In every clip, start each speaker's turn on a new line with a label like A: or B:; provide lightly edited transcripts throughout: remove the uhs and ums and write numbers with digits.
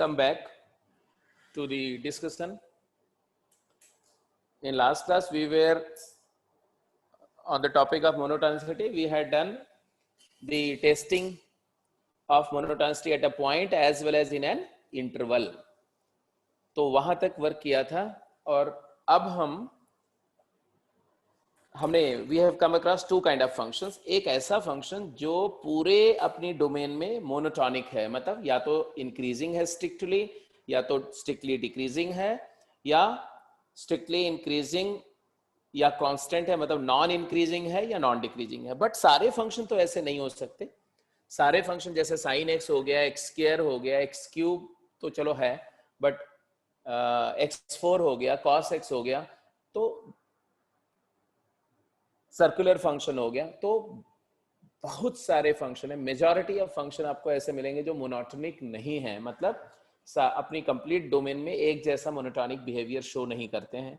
A: Welcome back to the discussion. In last class, we were on the topic of monotonicity. We had done the testing of monotonicity at a point as well as in an interval. तो वहां तक work किया था और अब हमने we have come across two kind of functions. एक ऐसा फंक्शन जो पूरे अपनी डोमेन में मोनोटॉनिक है, मतलब या तो इंक्रीजिंग है स्ट्रिक्टली, या तो स्ट्रिक्टली डिक्रीजिंग है, या स्ट्रिक्टली इंक्रीजिंग या कांस्टेंट है, मतलब नॉन इंक्रीजिंग है या नॉन डिक्रीजिंग है. बट सारे फंक्शन तो ऐसे नहीं हो सकते. सारे फंक्शन जैसे साइन एक्स हो गया, एक्स स्क्वायर हो गया, एक्स क्यूब तो चलो है, बट एक्स फोर हो गया, कॉस एक्स हो गया, तो सर्कुलर फंक्शन हो गया. तो बहुत सारे फंक्शन है. मेजॉरिटी ऑफ फंक्शन आपको ऐसे मिलेंगे जो मोनोटोनिक नहीं है, मतलब अपनी कंप्लीट डोमेन में एक जैसा मोनोटोनिक बिहेवियर शो नहीं करते हैं.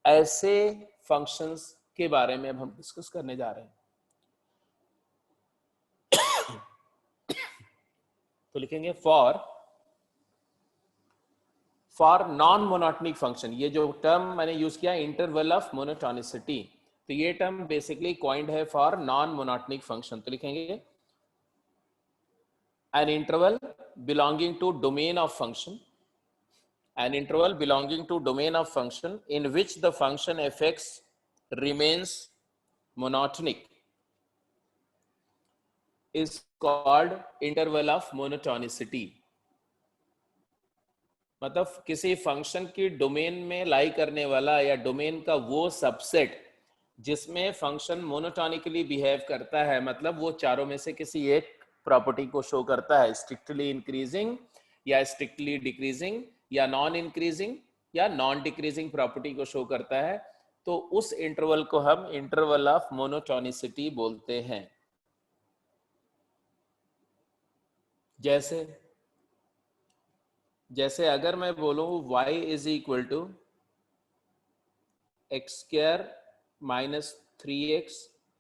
A: ऐसे फंक्शंस के बारे में अब हम डिस्कस करने जा रहे हैं. तो लिखेंगे फॉर नॉन मोनोटोनिक फंक्शन. ये जो टर्म मैंने यूज किया इंटरवल ऑफ मोनोटोनिसिटी, तो ये टर्म बेसिकली कॉइंड है फॉर नॉन मोनोटोनिक फंक्शन. तो लिखेंगे an interval belonging to domain of function, an interval belonging to domain of function in which the function fx remains monotonic is called interval of monotonicity. मतलब किसी function की domain में लाई करने वाला या domain का वो सबसेट जिसमें फंक्शन मोनोटोनिकली बिहेव करता है, मतलब वो चारों में से किसी एक प्रॉपर्टी को शो करता है, स्ट्रिक्टली इंक्रीजिंग या स्ट्रिक्टली डिक्रीजिंग या नॉन इंक्रीजिंग या नॉन डिक्रीजिंग प्रॉपर्टी को शो करता है, तो उस इंटरवल को हम इंटरवल ऑफ मोनोटोनिसिटी बोलते हैं. जैसे अगर मैं बोलूं y is equal to x square minus 3x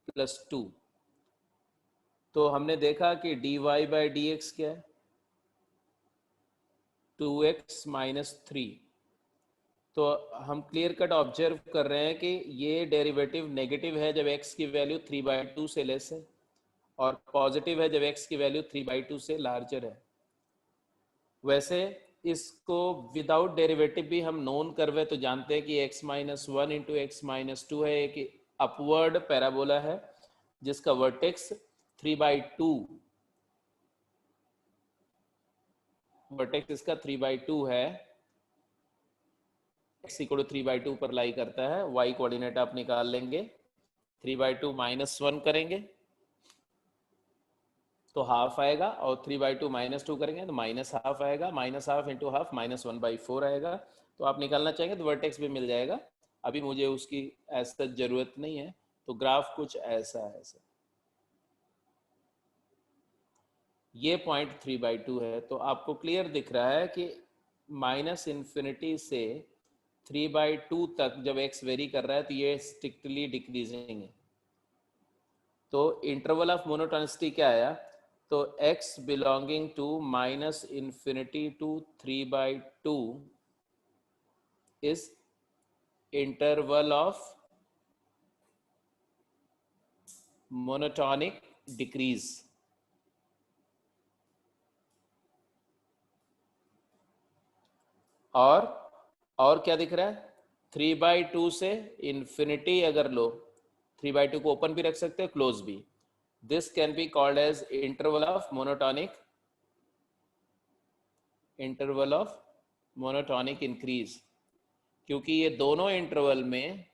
A: plus 2, तो हमने देखा कि dy बाई डी एक्स क्या है, 2x माइनस 3. तो हम क्लियर कट ऑब्जर्व कर रहे हैं कि ये डेरिवेटिव नेगेटिव है जब x की वैल्यू 3/2 से लेस है, और पॉजिटिव है जब x की वैल्यू 3/2 से लार्जर है. वैसे इसको विदाउट डेरिवेटिव भी हम नोन करवे तो जानते हैं कि x minus 1 into x minus 2 है, एक अपवर्ड पैराबोला है जिसका वर्टेक्स 3/2, वर्टेक्स इसका 3/2 है, x इक्वल टू 3/2 पर लाई करता है. y कोऑर्डिनेट आप निकाल लेंगे, 3/2 माइनस 1 करेंगे तो हाफ आएगा, और 3/2 माइनस 2 करेंगे तो माइनस हाफ आएगा, minus half into half minus 1/4 आएगा. तो आप निकालना चाहेंगे तो वर्टेक्स भी मिल जाएगा. अभी मुझे उसकी ऐसा जरूरत नहीं है. तो ग्राफ कुछ ऐसा है. ये पॉइंट 3/2 है. तो आपको क्लियर दिख रहा है कि माइनस इन्फिनिटी से 3/2 तक जब x वेरी कर रहा है तो ये स्ट्रिक्टली डिक्रीजिंग है. तो इंटरवल ऑफ मोनोटोनिसिटी क्या आया, तो x belonging to minus infinity to 3/2 is interval of monotonic decrease. और क्या दिख रहा है, 3/2 से इन्फिनिटी अगर लो, 3/2 को ओपन भी रख सकते हो, क्लोज भी. This can be called as interval of monotonic increase, क्योंकि ये दोनों इंटरवल में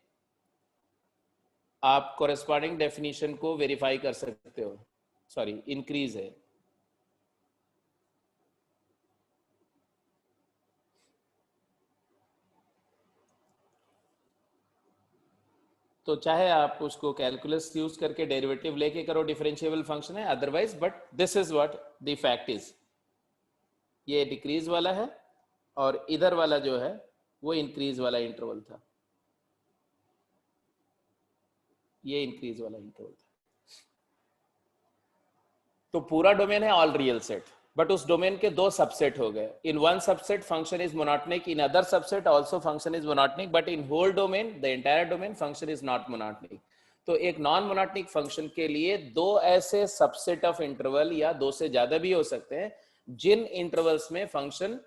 A: आप कॉरेस्पॉन्डिंग डेफिनेशन को वेरीफाई कर सकते हो. सॉरी, इंक्रीज है. तो चाहे आप उसको कैलकुलस यूज करके डेरिवेटिव लेके करो, डिफरेंशिएबल फंक्शन है otherwise, but this is what the fact is. ये डिक्रीज वाला है और इधर वाला जो है वो इंक्रीज वाला इंटरवल था, ये इंक्रीज वाला इंटरवल था. तो पूरा डोमेन है ऑल रियल सेट. बट उस डोमेन के दो सबसेट हो गए. In one subset function is monotonic, in other subset also function is monotonic, but in whole domain the entire domain function is not monotonic. तो एक non monotonic function के लिए दो ऐसे सबसेट ऑफ इंटरवल या दो से ज्यादा भी हो सकते हैं जिन इंटरवल्स में फंक्शन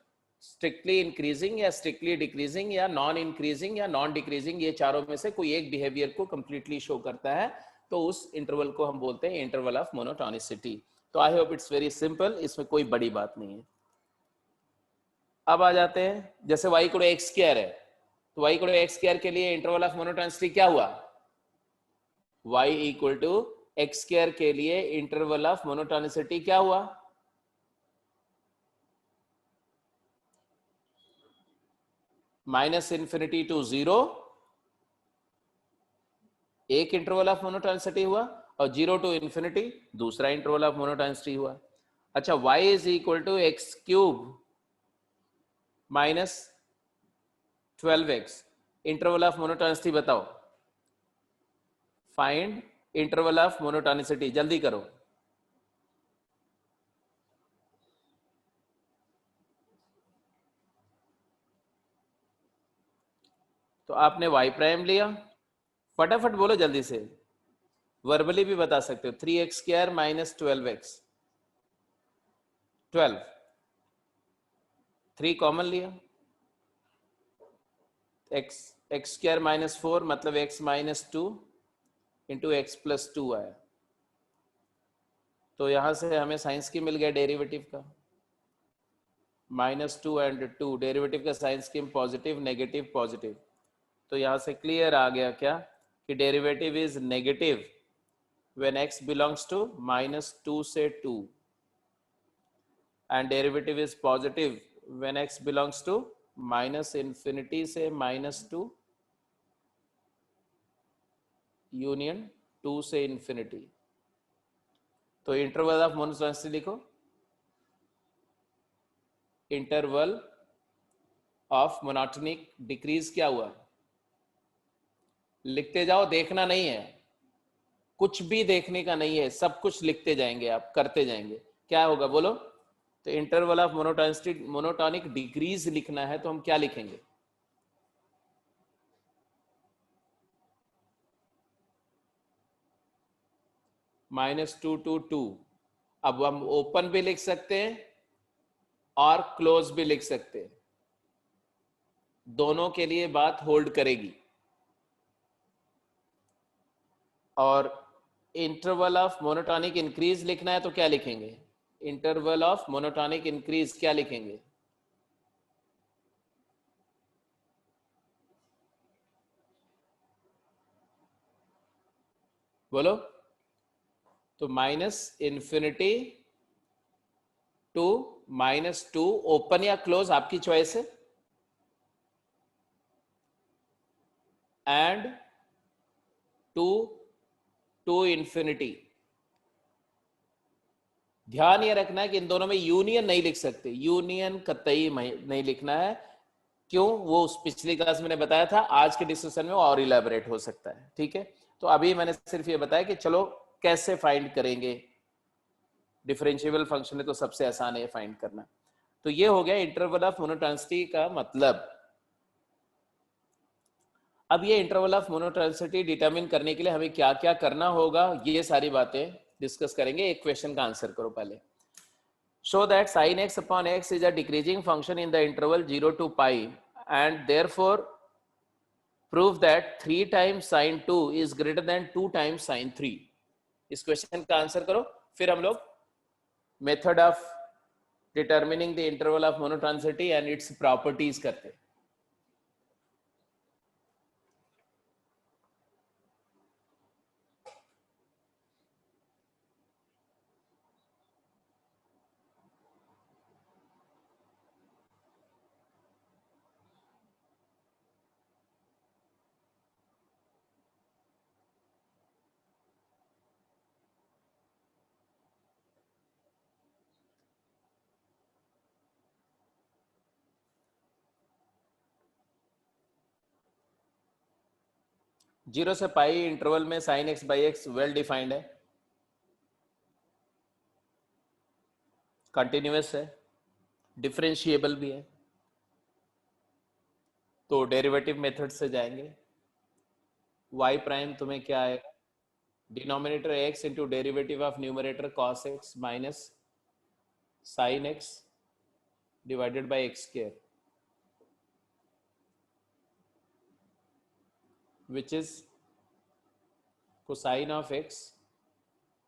A: स्ट्रिक्टली इंक्रीजिंग या स्ट्रिक्टली डिक्रीजिंग या नॉन इंक्रीजिंग या नॉन डिक्रीजिंग, ये चारों में से कोई एक बिहेवियर को कंप्लीटली शो करता है, तो उस इंटरवल को हम बोलते हैं इंटरवल ऑफ मोनोटोनिसिटी. तो I hope it's very simple, इसमें कोई बड़ी बात नहीं है. अब आ जाते हैं, जैसे y equal to x square है, तो y equal to x square के लिए इंटरवल ऑफ मोनोटोनिसिटी क्या हुआ? y equal to x square के लिए इंटरवल ऑफ मोनोटोनिसिटी क्या हुआ? माइनस इन्फिनिटी टू 0 एक इंटरवल ऑफ मोनोटोनिसिटी हुआ, और 0 टू इन्फिनिटी दूसरा इंटरवल ऑफ मोनोटोनिसिटी हुआ. अच्छा, y is equal to x cube minus 12x, interval of monotonicity बताओ. फाइंड इंटरवल ऑफ मोनोटोनिसिटी, जल्दी करो. तो आपने y प्राइम लिया, फटाफट बोलो जल्दी से, वर्बली भी बता सकते हो. 3x square minus 12x, 12, 3 common लिया, x स्क्वायर माइनस 4 मतलब x minus 2 into x plus 2 आया. तो यहां से हमें साइंस की मिल गया डेरिवेटिव का, -2 एंड 2, डेरिवेटिव का साइंस की पॉजिटिव नेगेटिव पॉजिटिव. तो यहां से क्लियर आ गया क्या कि derivative is negative when x belongs to -2 से 2 and derivative is positive when x belongs to -infinity से -2 यूनियन 2 से इन्फिनिटी. तो इंटरवल ऑफ मोनोटोनिसिटी लिखो, इंटरवल ऑफ मोनोटोनिक डिक्रीज क्या हुआ? लिखते जाओ, देखना नहीं है, कुछ भी देखने का नहीं है, सब कुछ लिखते जाएंगे आप, करते जाएंगे. क्या होगा बोलो? तो interval of monotonicity, monotonic decrease लिखना है तो हम क्या लिखेंगे? -2 to 2. अब हम ओपन भी लिख सकते हैं और क्लोज भी लिख सकते हैं, दोनों के लिए बात होल्ड करेगी. और इंटरवल ऑफ मोनोटोनिक इंक्रीज लिखना है तो क्या लिखेंगे? इंटरवल ऑफ मोनोटोनिक इंक्रीज क्या लिखेंगे? बोलो. तो -इन्फिनिटी टू -2, ओपन या क्लोज आपकी चॉइस है, एंड टू इन्फिनिटी. ध्यान ये रखना है कि इन दोनों में यूनियन नहीं लिख सकते, यूनियन कतई नहीं लिखना है. क्यों? वो उस पिछली क्लास में मैंने बताया था, आज के डिस्कशन में और इलेबोरेट हो सकता है. ठीक है, तो अभी मैंने सिर्फ ये बताया कि चलो कैसे फाइंड करेंगे. डिफरेंशिएबल फंक्शन है तो सबसे आसान है फाइंड करना. तो ये हो गया इंटरवल ऑफ मोनोटोनिसिटी का मतलब. अब ये इंटरवल ऑफ मोनोटोनिसिटी डिटरमिन करने के लिए हमें क्या क्या करना होगा, ये सारी बातें डिस्कस करेंगे. एक क्वेश्चन का आंसर करो पहले. Show that sin x upon x is a decreasing function in the interval 0 to pi and therefore prove that 3 times sin 2 is greater than 2 times sin 3. इस क्वेश्चन का आंसर करो, फिर हम लोग method of determining the interval of monotonicity and its properties करते. 0 से पाई interval में sin x by x well defined है. कंटिन्यूअस है, डिफरेंशिएबल भी है, तो डेरिवेटिव मेथड से जाएंगे। y प्राइम तुम्हें क्या आएगा, denominator x into derivative of numerator cos x minus sine x divided by x square, which is cosine of x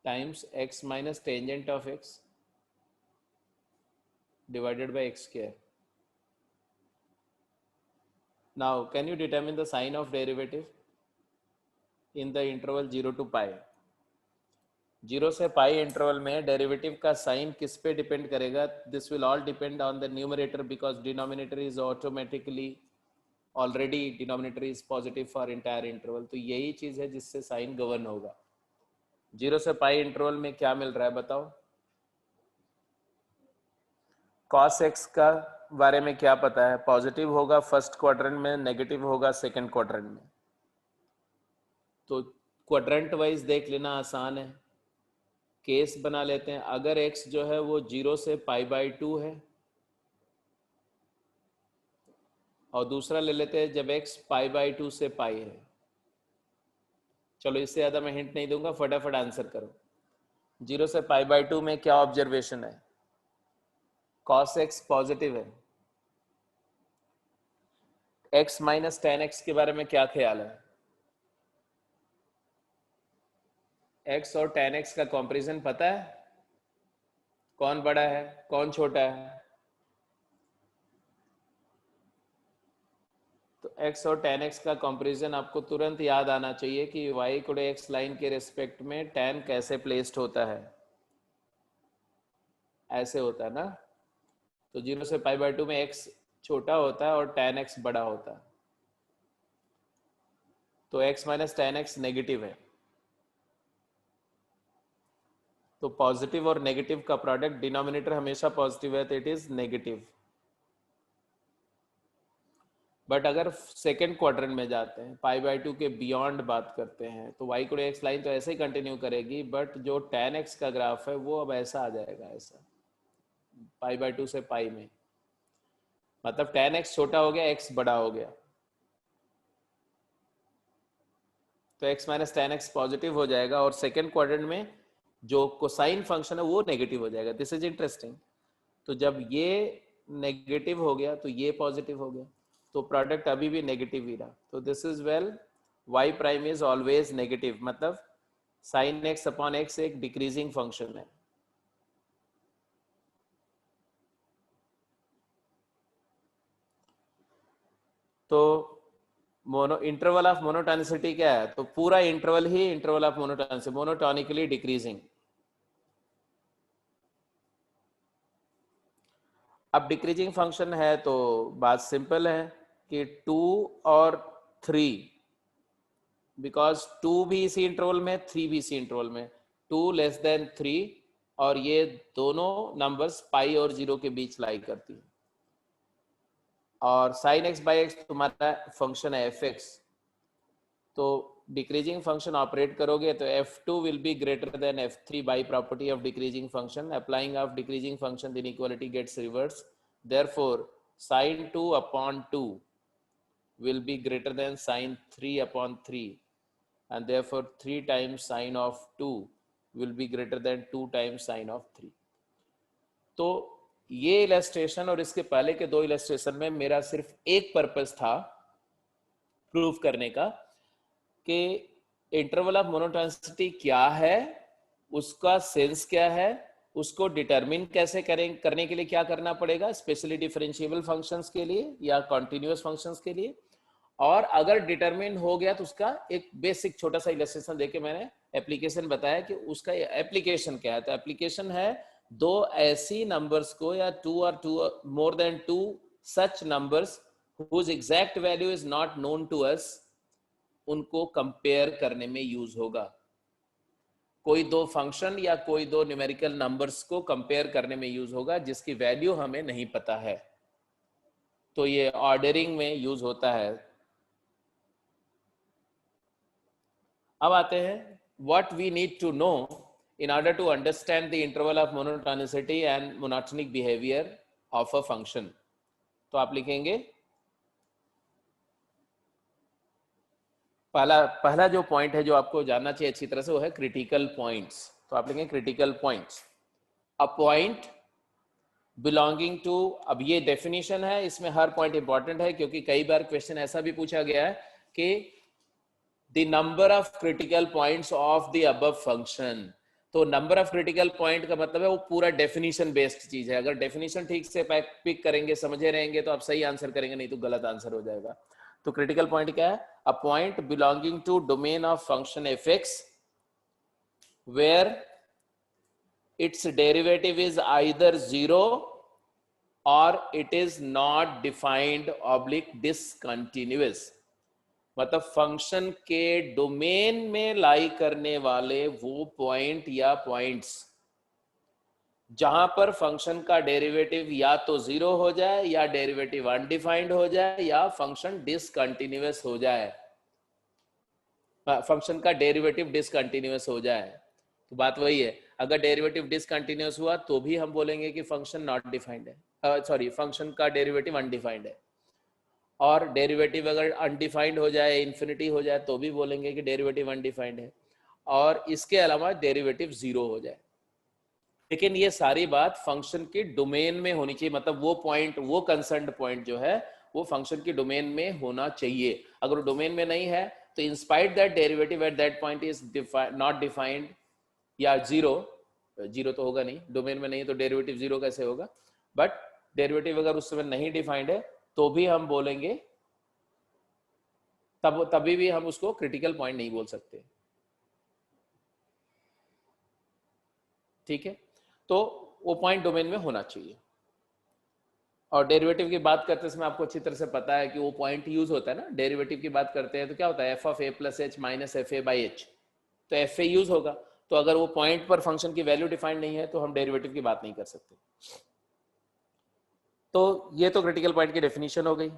A: times x minus tangent of x divided by x square. Now, can you determine the sign of derivative in the interval 0 to pi? 0 से पाई interval में derivative का sign किस पे depend करेगा? This will all depend on the numerator because denominator is automatically already denominator is positive for entire interval. तो यही चीज है जिससे साइन गवर्न होगा। 0 से पाई इंटरवल में क्या मिल रहा है बताओ? cos x का बारे में क्या पता है? पॉजिटिव होगा फर्स्ट क्वाड्रेंट में, नेगेटिव होगा सेकंड क्वाड्रेंट में। तो क्वाड्रेंट वाइज देख लेना आसान है, केस बना लेते हैं। अगर x जो है वो 0 से π/2 है और दूसरा ले लेते हैं जब x π/2 से पाई है। चलो इससे ज्यादा मैं हिंट नहीं दूंगा, फटाफट आंसर करो। 0 से π/2 में क्या ऑब्जर्वेशन है? cos x पॉजिटिव है। x माइनस tan x के बारे में क्या ख्याल है? x और tan x का कंपैरिजन पता है? कौन बड़ा है कौन छोटा है? तो x और tan x का कंपैरिजन आपको तुरंत याद आना चाहिए कि y equal to x line के रिस्पेक्ट में tan कैसे प्लेस्ड होता है, ऐसे होता है ना। तो 0 से π/2 में x छोटा होता है और tan x बड़ा होता है, तो x minus tan x negative है। तो पॉजिटिव और नेगेटिव का प्रोडक्ट, डिनोमिनेटर हमेशा पॉजिटिव है तो इट इज नेगेटिव। बट अगर सेकेंड क्वाड्रेंट में जाते हैं, π/2 के बियॉन्ड बात करते हैं, तो y equal to x line तो ऐसे ही कंटिन्यू करेगी, बट जो tan x का ग्राफ है वो अब ऐसा आ जाएगा, ऐसा π/2 से पाई में, मतलब tan x छोटा हो गया, x बड़ा हो गया, तो x minus tan x positive हो जाएगा और सेकेंड क्वाड्रेंट में जो कोसाइन फंक्शन है वो नेगेटिव हो जाएगा। This is interesting. तो जब ये नेगेटिव हो गया तो ये पॉजिटिव हो गया, तो प्रोडक्ट अभी भी नेगेटिव ही रहा। तो this is well y prime is always negative, मतलब साइन x अपॉन x एक डिक्रीजिंग फंक्शन है। तो मोनो इंटरवल ऑफ मोनोटोनिसिटी क्या है? तो पूरा interval he interval of monotonicity, monotonically decreasing. अब डिक्रीजिंग फंक्शन है तो बात सिंपल है कि 2 और 3, बिकॉज 2 भी इसी इंटरवल में, 3 भी इसी इंटरवल में, 2 लेस देन 3, और ये दोनों नंबर्स पाई और 0 के बीच लाई करती है। और साइन x बाई एक्स तुम्हारा फंक्शन है f(x), तो डिक्रीजिंग फंक्शन ऑपरेट करोगे तो f2 will be greater than f3 by property of decreasing function. Applying of decreasing function the inequality gets reverse, therefore sin 2 upon 2 will be greater than sin 3 upon 3, and therefore 3 times sin of 2 will be greater than 2 times sin of 3। तो ये illustration और इसके पहले के दो illustration में मेरा सिर्फ एक पर्पस था प्रूव करने का कि इंटरवल ऑफ मोनोटोनिसिटी क्या है, उसका सेंस क्या है, उसको डिटरमिन कैसे करने के लिए क्या करना पड़ेगा, स्पेशली डिफरेंशिएबल फंक्शंस के लिए या कॉन्टिन्यूअस फंक्शंस के लिए। और अगर डिटरमिन हो गया तो उसका एक बेसिक छोटा सा इलस्ट्रेशन देके मैंने एप्लीकेशन बताया कि उसका एप्लीकेशन क्या है। तो एप्लीकेशन है दो ऐसी नंबर्स को या टू और two more than two such numbers whose exact value is not known to us, उनको कंपेयर करने में यूज होगा। कोई दो फंक्शन या कोई दो न्यूमेरिकल नंबर्स को कंपेयर करने में यूज होगा जिसकी वैल्यू हमें नहीं पता है, तो ये ऑर्डरिंग में यूज होता है। अब आते हैं what we need to know in order to understand the interval of monotonicity and monotonic behavior of a function. तो आप लिखेंगे पहला जो पॉइंट है जो आपको जानना चाहिए अच्छी तरह से वो है क्रिटिकल पॉइंट्स. तो आप लिखेंगे critical points. A point belonging to, अब ये डेफिनेशन है, इसमें हर पॉइंट इंपॉर्टेंट है क्योंकि कई बार क्वेश्चन ऐसा भी पूछा गया है कि the number of critical points of the above function. तो नंबर ऑफ क्रिटिकल पॉइंट का मतलब है वो पूरा डेफिनेशन बेस्ड चीज है. अगर डेफिनेशन ठीक से पिक करेंगे, समझे रहेंगे तो आप सही आंसर करेंगे, नहीं तो गलत आंसर हो जाएगा. तो क्रिटिकल पॉइंट क्या है? A point belonging to domain of function f x where its derivative is either 0 or it is not defined oblique discontinuous. मतलब फंक्शन के डोमेन में लाई करने वाले वो पॉइंट या पॉइंट्स जहां पर फंक्शन का डेरिवेटिव या तो 0 हो जाए या डेरिवेटिव अनडिफाइंड हो जाए या फंक्शन डिसकंटिन्यूअस हो जाए, फंक्शन का डेरिवेटिव डिसकंटिन्यूअस हो जाए. तो बात वही है, अगर डेरिवेटिव डिसकंटिन्यूअस हुआ तो भी हम बोलेंगे कि फंक्शन नॉट डिफाइंड है, सॉरी फंक्शन का डेरिवेटिव अनडिफाइंड है. और डेरिवेटिव अगर अनडिफाइंड हो जाए, इन्फिनिटी हो जाए, तो भी बोलेंगे कि डेरिवेटिव अनडिफाइंड है. और इसके अलावा डेरिवेटिव 0 हो जाए. लेकिन ये सारी बात फंक्शन के डोमेन में होनी चाहिए. मतलब वो पॉइंट, वो कंसर्न्ड पॉइंट जो है वो फंक्शन के डोमेन में होना चाहिए. अगर वो डोमेन में नहीं है तो in spite that derivative at that point is not defined या 0 तो होगा नहीं, डोमेन में नहीं तो डेरिवेटिव 0 कैसे होगा. बट डेरिवेटिव अगर उस समय नहीं डिफाइंड है तो भी हम बोलेंगे, तभी भी हम उसको क्रिटिकल पॉइंट नहीं बोल सकते. ठीक है, तो वो पॉइंट डोमेन में होना चाहिए. और डेरिवेटिव की बात करते समय आपको अच्छी तरह से पता है कि वो पॉइंट यूज होता है ना. डेरिवेटिव की बात करते हैं तो क्या होता है, F of A plus H minus F A by H. तो एफ ए यूज होगा. तो अगर वो पॉइंट पर फंक्शन की वैल्यू डिफाइंड नहीं है तो हम डेरिवेटिव की बात नहीं कर सकते. तो ये तो क्रिटिकल पॉइंट की डेफिनेशन हो गई.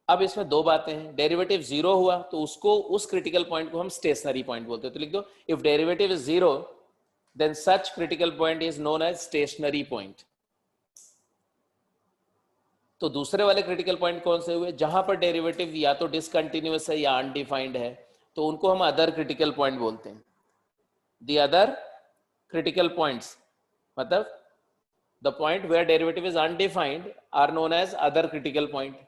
A: अब इसमें दो बातें हैं. डेरिवेटिव 0 हुआ तो उसको, उस क्रिटिकल पॉइंट को हम स्टेशनरी पॉइंट बोलते हैं. तो लिख दो, if derivative is 0 then such critical point is known as stationary point. तो दूसरे वाले क्रिटिकल पॉइंट कौन से हुए? जहां पर डेरिवेटिव या तो डिसकंटिन्यूअस है या अनडिफाइंड है, तो उनको हम अदर क्रिटिकल पॉइंट बोलते हैं. The other critical points, मतलब the point where derivative is undefined are known as other critical point.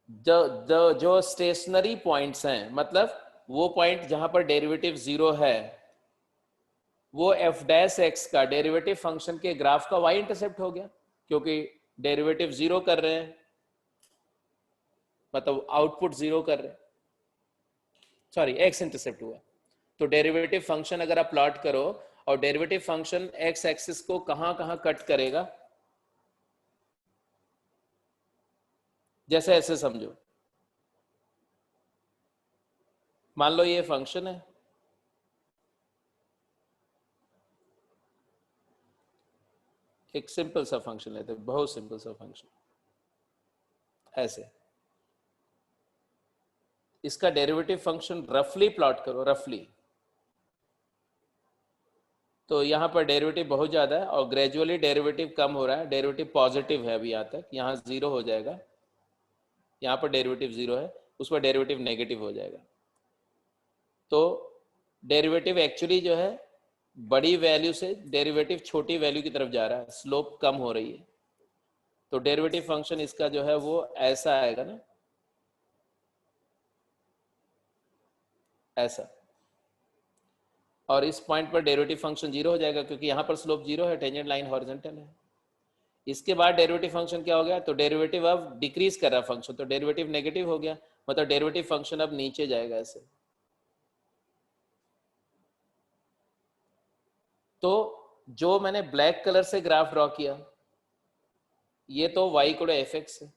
A: जो स्टेशनरी पॉइंट्स हैं, मतलब वो पॉइंट जहां पर डेरिवेटिव 0 है, वो एफ डैश एक्स का डेरिवेटिव फंक्शन के ग्राफ का वाई इंटरसेप्ट हो गया, क्योंकि डेरिवेटिव 0 कर रहे हैं, मतलब आउटपुट 0 कर रहे हैं, सॉरी एक्स इंटरसेप्ट हुआ. तो डेरिवेटिव फंक्शन अगर आप प्लॉट करो और डेरिवेटिव फंक्शन एक्स एक्सिस को कहां कहां कट करेगा, जैसे ऐसे समझो, मान लो ये फंक्शन है, एक सिंपल सा फंक्शन लेते हैं, बहुत सिंपल सा फंक्शन ऐसे. इसका डेरिवेटिव फंक्शन रफली प्लॉट करो, रफली. तो यहाँ पर डेरिवेटिव बहुत ज़्यादा है और ग्रेजुअली डेरिवेटिव कम हो रहा है. डेरिवेटिव पॉजिटिव है अभी यहाँ तक, यहाँ 0 हो जाएगा, यहाँ पर डेरिवेटिव 0 है, उस पर डेरिवेटिव नेगेटिव हो जाएगा. तो डेरिवेटिव एक्चुअली जो है बड़ी वैल्यू से डेरिवेटिव छोटी वैल्यू की तरफ जा रहा है, स्लोप कम हो रही है. तो डेरिवेटिव फंक्शन इसका जो है वो ऐसा आएगा ना, ऐसा. और इस पॉइंट पर डेरिवेटिव फंक्शन 0 हो जाएगा क्योंकि यहाँ पर स्लोप 0 है, टेंजेंट लाइन हॉरिजॉन्टल है. इसके बाद डेरिवेटिव फंक्शन क्या हो गया, तो डेरिवेटिव अब डिक्रीज कर रहा है फंक्शन, तो डेरिवेटिव नेगेटिव हो गया, मतलब डेरिवेटिव फंक्शन अब नीचे जाएगा ऐसे. तो जो मैंने ब्लैक कलर से ग्राफ ड्रॉ किया, ये तो y को एफ एक्स है,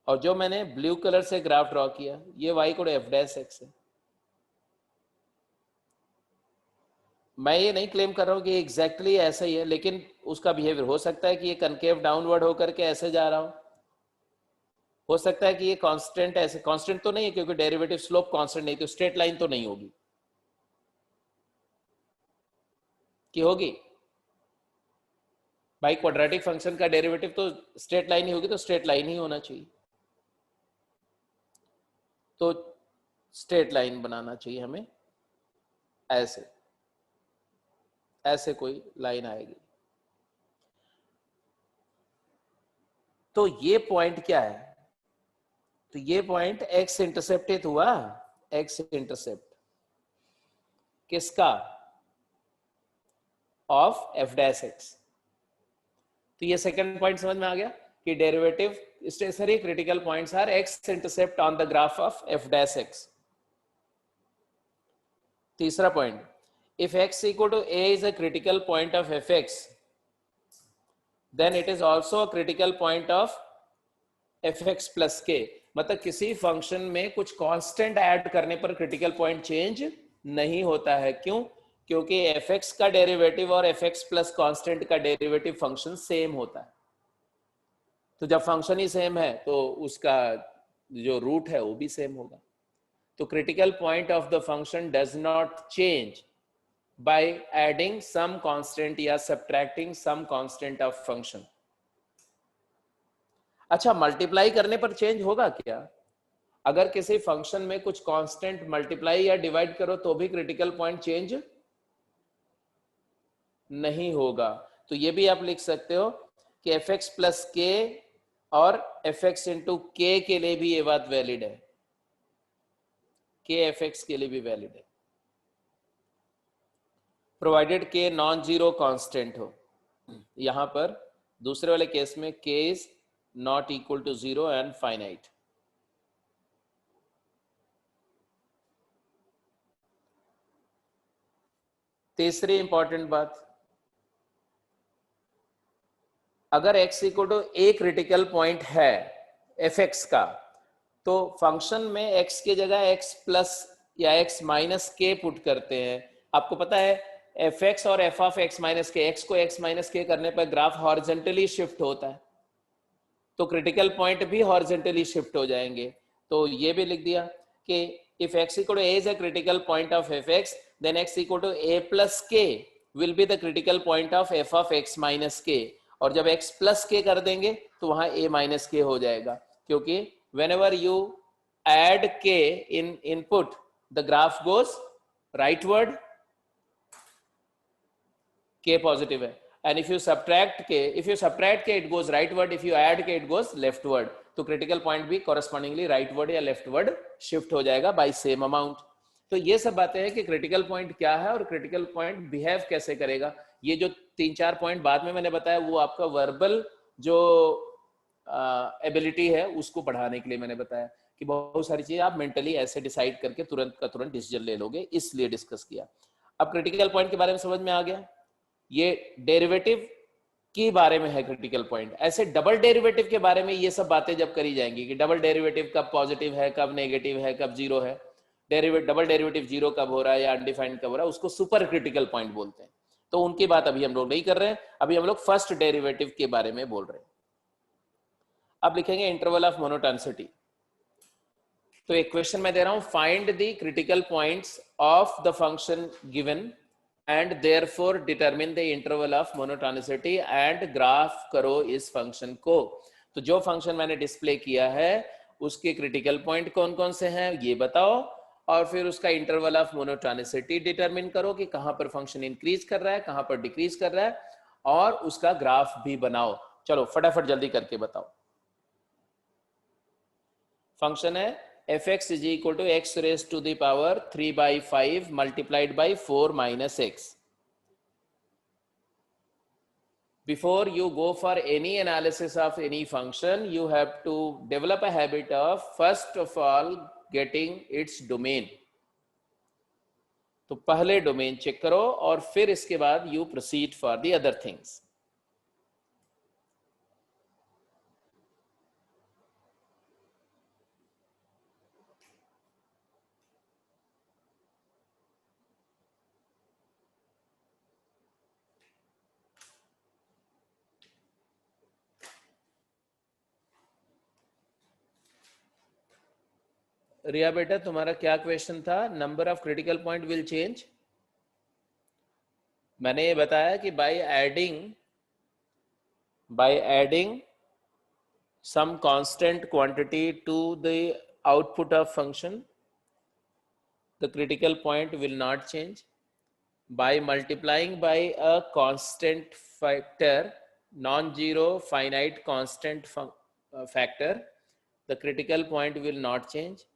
A: और जो मैंने ब्लू कलर से ग्राफ ड्रॉ किया, ये y को एफ डैश एक्स है. मैं ये नहीं क्लेम कर रहा हूँ कि एग्जैक्टली ऐसा ही है, लेकिन उसका बिहेवियर हो सकता है कि ये कनकेव डाउनवर्ड होकर के ऐसे जा रहा हो, हो सकता है कि ये कांस्टेंट, ऐसे कांस्टेंट तो नहीं है क्योंकि डेरिवेटिव स्लोप कांस्टेंट नहीं, तो स्ट्रेट लाइन तो नहीं होगी, कि होगी भाई? क्वाड्रेटिक फंक्शन का डेरिवेटिव तो स्ट्रेट लाइन ही होगी, तो स्ट्रेट लाइन ही होना चाहिए। तो स्ट्रेट लाइन बनाना चाहिए हमें, ऐसे ऐसे कोई लाइन आएगी। तो ये पॉइंट क्या है? तो ये पॉइंट एक्स इंटरसेप्टेड हुआ, एक्स इंटरसेप्ट किसका? Of f dash x. तो ये सेकंड पॉइंट समझ में आ गया कि derivative stationary critical points are x intercept on the graph of f dash x. तीसरा पॉइंट, if x equal to a is a critical point of fx, then it is also a critical point of fx plus k। मतलब किसी function में कुछ constant add करने पर critical point change नहीं होता है। क्यों? क्योंकि fx का डेरिवेटिव और fx प्लस कांस्टेंट का डेरिवेटिव फंक्शन सेम होता है। तो जब फंक्शन ही सेम है तो उसका जो रूट है वो भी सेम होगा। तो critical point of the function does not change by adding some constant या subtracting some constant of function। अच्छा, मल्टीप्लाई करने पर चेंज होगा क्या? अगर किसी फंक्शन में कुछ कांस्टेंट मल्टीप्लाई या डिवाइड करो तो भी क्रिटिकल पॉइंट चेंज नहीं होगा। तो ये भी आप लिख सकते हो कि एफ एक्स प्लस के और एफ एक्स इंटू के लिए भी ये बात वैलिड है, के एफ एक्स के लिए भी वैलिड है, प्रोवाइडेड के नॉन जीरो कांस्टेंट हो। यहां पर दूसरे वाले केस में k is not equal to zero and finite. तीसरी इंपॉर्टेंट बात, अगर x equal to a critical point है एफ एक्स का, तो फंक्शन में x की जगह x प्लस या x माइनस के पुट करते हैं। आपको पता है एफ एक्स और f of x minus k, x को x माइनस के करने पर ग्राफ हॉरिजेंटली शिफ्ट होता है, तो क्रिटिकल पॉइंट भी हॉरिजेंटली शिफ्ट हो जाएंगे। तो ये भी लिख दिया कि if x equal to a is a critical point of f x, then x equal to a plus k will be the critical point of f of x minus k. और जब x प्लस के कर देंगे तो वहां a minus के हो जाएगा, क्योंकि whenever you add k in input the graph goes rightward, k positive है, and if you subtract k it goes rightward, if you add k it goes leftward। तो क्रिटिकल पॉइंट भी correspondingly rightward या leftward shift हो जाएगा bye same amount. तो ये सब बातें हैं कि क्रिटिकल पॉइंट क्या है और क्रिटिकल पॉइंट बिहेव कैसे करेगा। ये जो 3-4 पॉइंट बाद में मैंने बताया वो आपका वर्बल जो एबिलिटी है उसको बढ़ाने के लिए मैंने बताया कि बहुत सारी चीजें आप मेंटली ऐसे डिसाइड करके तुरंत का तुरंत डिसीजन ले लोगे, इसलिए डिस्कस किया। अब क्रिटिकल पॉइंट के बारे में समझ में आ गया। ये डेरिवेटिव के बारे में है क्रिटिकल पॉइंट। ऐसे डबल डेरिवेटिव के बारे में ये सब बातें जब करी जाएंगी कि डबल डेरिवेटिव कब पॉजिटिव है, कब नेगेटिव है, कब जीरो है, डबल डेरिवेटिव जीरो कब हो रहा है या अनडिफाइंड कब हो रहा है, उसको सुपर क्रिटिकल पॉइंट बोलते हैं। तो उनकी बात अभी हम लोग नहीं कर रहे हैं, अभी हम लोग फर्स्ट डेरिवेटिव के बारे में बोल रहे हैं। अब लिखेंगे इंटरवल ऑफ मोनोटोनिसिटी। तो एक क्वेश्चन मैं दे रहा हूं, find the critical points of the function given and therefore determine the interval of monotonicity and graph करो इस फंक्शन को। तो जो फंक्शन मैंने डिस्प्ले किया है उसके क्रिटिकल पॉइंट कौन कौन से हैं ये बताओ, और फिर उसका इंटरवल ऑफ मोनोटोनिसिटी डिटरमिन करो कि कहां पर फंक्शन इंक्रीज कर रहा है, कहां पर डिक्रीज कर रहा है, और उसका ग्राफ भी बनाओ। चलो फटाफट जल्दी करके बताओ। फंक्शन है f x is equal to x raise to the power 3/5 multiplied by 4 minus x. Before you go for any analysis of any function, you have to develop a habit of first of all getting its domain। तो पहले domain check करो और फिर इसके बाद you proceed for the other things। रिया बेटा तुम्हारा क्या क्वेश्चन था? Number of critical point will change. मैंने ये बताया कि by adding some constant quantity to the output of function, the critical point will not change. By multiplying by a constant factor, non-zero finite constant factor, the critical point will not change.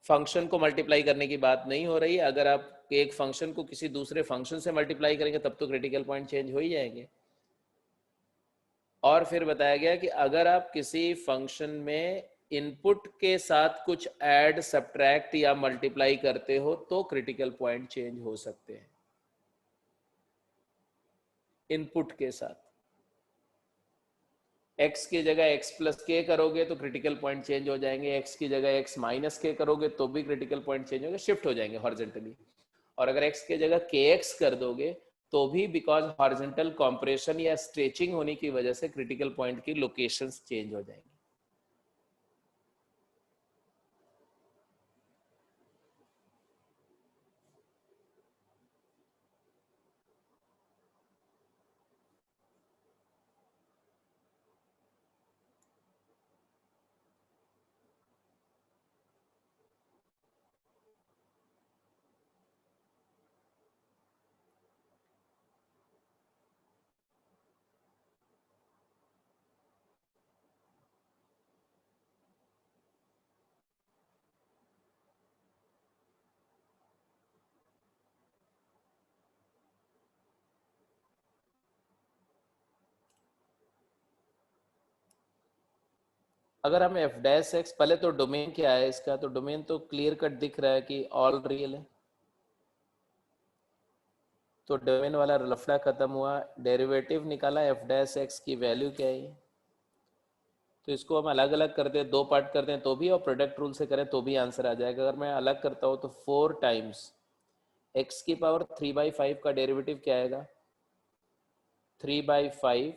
A: Function को multiply करने की बात नहीं हो रही है। अगर आप एक फंक्शन को किसी दूसरे फंक्शन से मल्टीप्लाई करेंगे तब तो क्रिटिकल पॉइंट चेंज हो ही जाएंगे। और फिर बताया गया कि अगर आप किसी फंक्शन में इनपुट के साथ कुछ ऐड, सब्ट्रैक्ट या मल्टीप्लाई करते हो तो क्रिटिकल पॉइंट चेंज हो सकते हैं। इनपुट के साथ x की जगह x प्लस के करोगे तो क्रिटिकल पॉइंट चेंज हो जाएंगे, x की जगह x माइनस के करोगे तो भी क्रिटिकल पॉइंट चेंज होंगे, शिफ्ट हो जाएंगे हॉरिजॉन्टली। और अगर x की जगह kx कर दोगे तो भी बिकॉज हॉरिजॉन्टल कॉम्प्रेशन या स्ट्रेचिंग होने की वजह से क्रिटिकल पॉइंट की लोकेशंस चेंज हो जाएंगी। अगर हम एफ डैश एक्स, पहले तो डोमेन क्या है इसका, तो डोमेन तो क्लियर कट दिख रहा है कि ऑल रियल है, तो डोमेन वाला लफड़ा खत्म हुआ। डेरिवेटिव निकाला एफ डैश एक्स की वैल्यू क्या है, तो इसको हम अलग अलग करते हैं, दो पार्ट करते हैं तो भी, और प्रोडक्ट रूल से करें तो भी आंसर आ जाएगा। अगर मैं अलग करता हूँ तो 4 टाइम्स एक्स की पावर 3/5 का डेरिवेटिव क्या आएगा, 3/5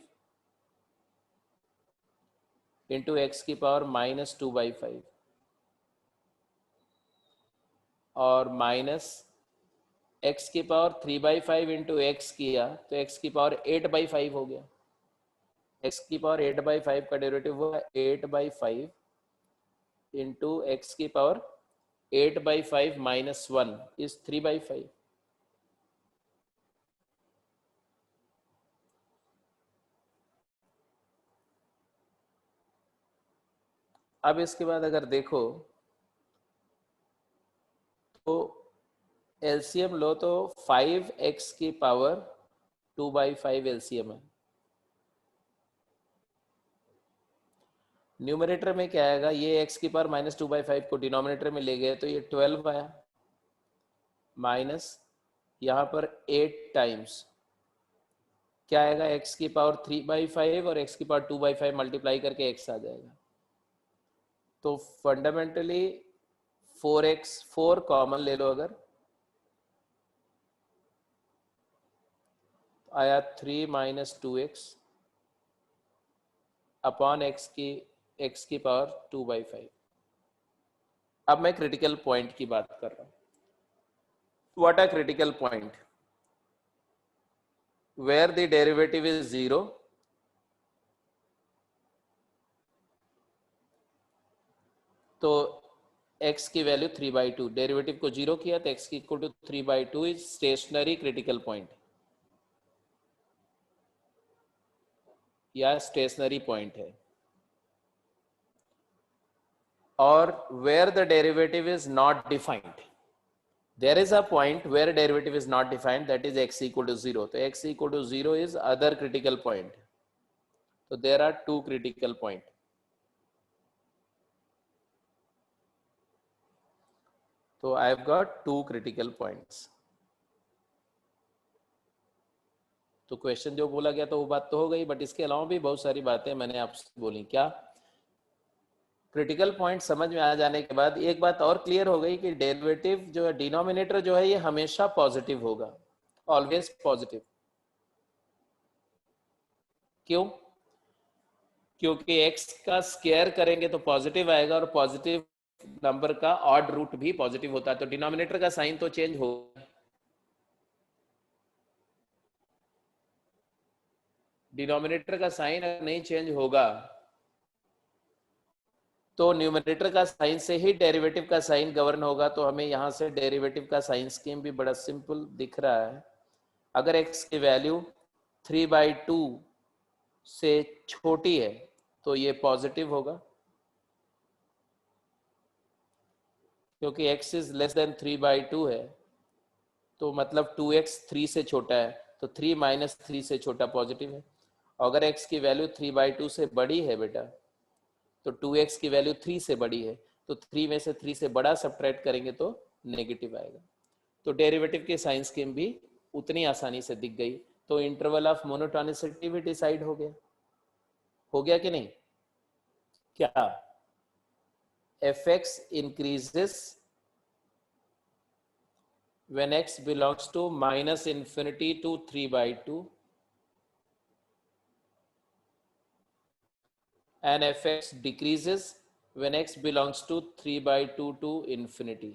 A: इंटू एक्स की पावर -2/5 और माइनस एक्स की पावर 3/5 इंटू एक्स किया तो एक्स की पावर 8/5 हो गया। एक्स की पावर 8/5 का डेरिवेटिव हुआ 8/5 इंटू एक्स की पावर 8/5 -1 इज 3/5। अब इसके बाद अगर देखो तो एलसीएम लो तो 5x की पावर 2/5 एलसीएम है। न्यूमरेटर में क्या आएगा, ये x की पावर -2/5 को डिनोमिनेटर में ले गए तो ये 12 आया, माइनस यहाँ पर 8 टाइम्स क्या आएगा, x की पावर 3/5 और x की पावर 2/5 मल्टीप्लाई करके x आ जाएगा। तो फंडामेंटली 4x, 4 कॉमन ले लो अगर, आया 3 - 2x अपॉन x की पावर 2/5। अब मैं क्रिटिकल पॉइंट की बात कर रहा हूं। What a critical point, where the derivative is 0 तो x की वैल्यू 3/2, डेरिवेटिव को 0 किया तो x की equal to 3/2 is stationary critical point या स्टेशनरी पॉइंट है। और where the derivative is not defined, there is a point where derivative is not defined, that is x equal to 0, तो x equal to 0 is other critical point, so there are two critical point। तो I have got two critical points। तो question जो बोला गया तो वो बात तो हो गई, बट इसके अलावा भी बहुत सारी बातें मैंने आपसे बोली। क्या क्रिटिकल पॉइंट समझ में आ जाने के बाद एक बात और क्लियर हो गई कि डेरिवेटिव जो है, डिनोमिनेटर जो है ये हमेशा पॉजिटिव होगा, ऑलवेज पॉजिटिव। क्यों? क्योंकि x का स्क्वायर करेंगे तो पॉजिटिव आएगा, और पॉजिटिव नंबर का ऑड रूट भी पॉजिटिव होता है, तो डिनोमिनेटर का साइन तो चेंज होगा, डिनोमिनेटर का साइन अगर नहीं चेंज होगा तो न्यूमरेटर का साइन से ही डेरिवेटिव का साइन गवर्न होगा। तो हमें यहां से डेरिवेटिव का साइन स्कीम भी बड़ा सिंपल दिख रहा है। अगर x की वैल्यू 3/2 से छोटी है तो ये पॉजिटिव होगा, क्योंकि x इज लेस देन 3/2 है, तो मतलब 2x 3 से छोटा है, तो 3 माइनस 3 से छोटा पॉजिटिव है। अगर x की वैल्यू 3/2 से बड़ी है बेटा, तो 2x की वैल्यू 3 से बड़ी है, तो 3 में से 3 से बड़ा सब्ट्रैक्ट करेंगे तो नेगेटिव आएगा। तो डेरिवेटिव के साइन स्कीम भी उतनी आसानी से दिख गई। तो इंटरवल ऑफ मोनोटोनिसिटी भी डिसाइड हो गया कि नहीं? क्या fx increases when x belongs to minus infinity to 3/2 and fx decreases when x belongs to 3/2 to infinity।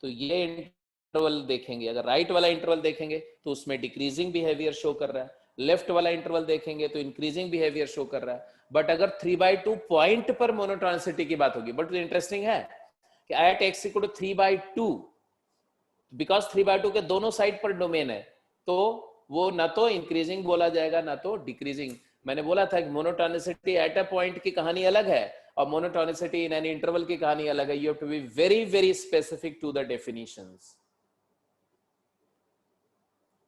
A: तो ये इंटरवल देखेंगे, अगर राइट वाला इंटरवल देखेंगे तो उसमें डिक्रीजिंग बिहेवियर शो कर रहा है, लेफ्ट वाला इंटरवल देखेंगे तो इंक्रीजिंग बिहेवियर शो कर रहा है। बट अगर 3/2 पॉइंट पर मोनोटोनिसिटी की बात होगी, बट इंटरेस्टिंग है कि at x equal to 3/2, because 3/2 के दोनों साइड पर डोमेन है, तो वो ना तो इंक्रीजिंग बोला जाएगा ना तो डिक्रीजिंग। मैंने बोला था कि मोनोटोनिसिटी एट अ पॉइंट की कहानी अलग है और मोनोटोनिसिटी इन एन इंटरवल की कहानी अलग है। You have to be very very specific to the definitions.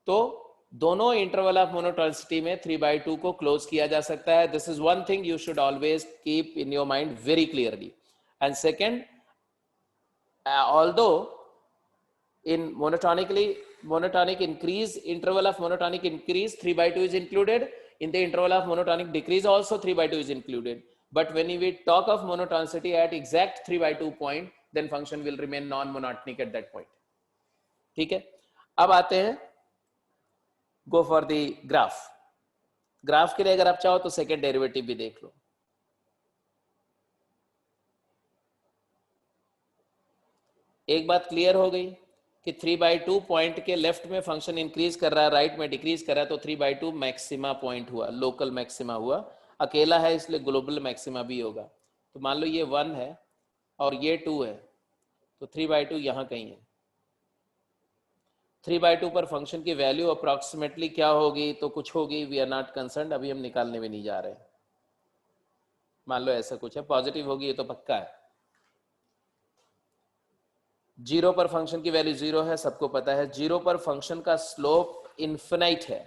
A: तो दोनों इंटरवल ऑफ मोनोटोनिसिटी में 3/2 को क्लोज किया जा सकता है। This is one thing you should always keep in your mind very clearly. And second, although in monotonic increase, interval of monotonic increase 3/2 is included, in the interval of monotonic decrease also 3/2 is included, but when we talk of monotonicity at exact 3/2 point, then function will remain non monotonic at that point। ठीक है, अब आते हैं go for the graph. Graph के लिए अगर आप चाहो तो सेकेंड डेरिवेटिव भी देख लो। एक बात क्लियर हो गई कि 3/2 पॉइंट के लेफ्ट में फंक्शन इंक्रीज कर रहा है, राइट में डिक्रीज कर रहा है, तो 3/2 मैक्सिमा पॉइंट हुआ, लोकल मैक्सिमा हुआ। अकेला है इसलिए ग्लोबल मैक्सिमा भी होगा। तो मान लो ये 1 है और ये 2 है, तो 3/2 यहाँ कहीं है। 3/2 पर फंक्शन की वैल्यू अप्रोक्सीमेटली क्या होगी, तो कुछ होगी, वी आर नॉट कंसर्न, अभी हम निकालने में नहीं जा रहे। मान लो ऐसा कुछ है, पॉजिटिव होगी, ये तो पक्का है। 0 पर फंक्शन की वैल्यू 0 है, सबको पता है। 0 पर फंक्शन का स्लोप इन्फिनाइट है,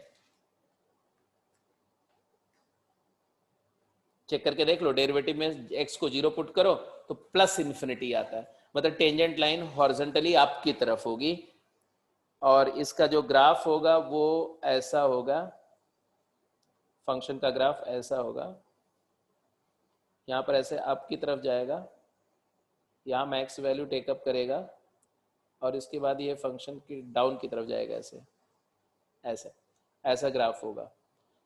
A: चेक करके देख लो। डेरिवेटिव में x को 0 पुट करो तो प्लस इन्फिनिटी आता है, मतलब टेंजेंट लाइन हॉरिजॉन्टली आपकी तरफ होगी, और इसका जो ग्राफ होगा वो ऐसा होगा, फंक्शन का ग्राफ ऐसा होगा, यहाँ पर ऐसे आपकी तरफ जाएगा, यहाँ मैक्स वैल्यू टेकअप करेगा, और इसके बाद ये फंक्शन की डाउन की तरफ जाएगा, ऐसे ऐसे ऐसा ग्राफ होगा।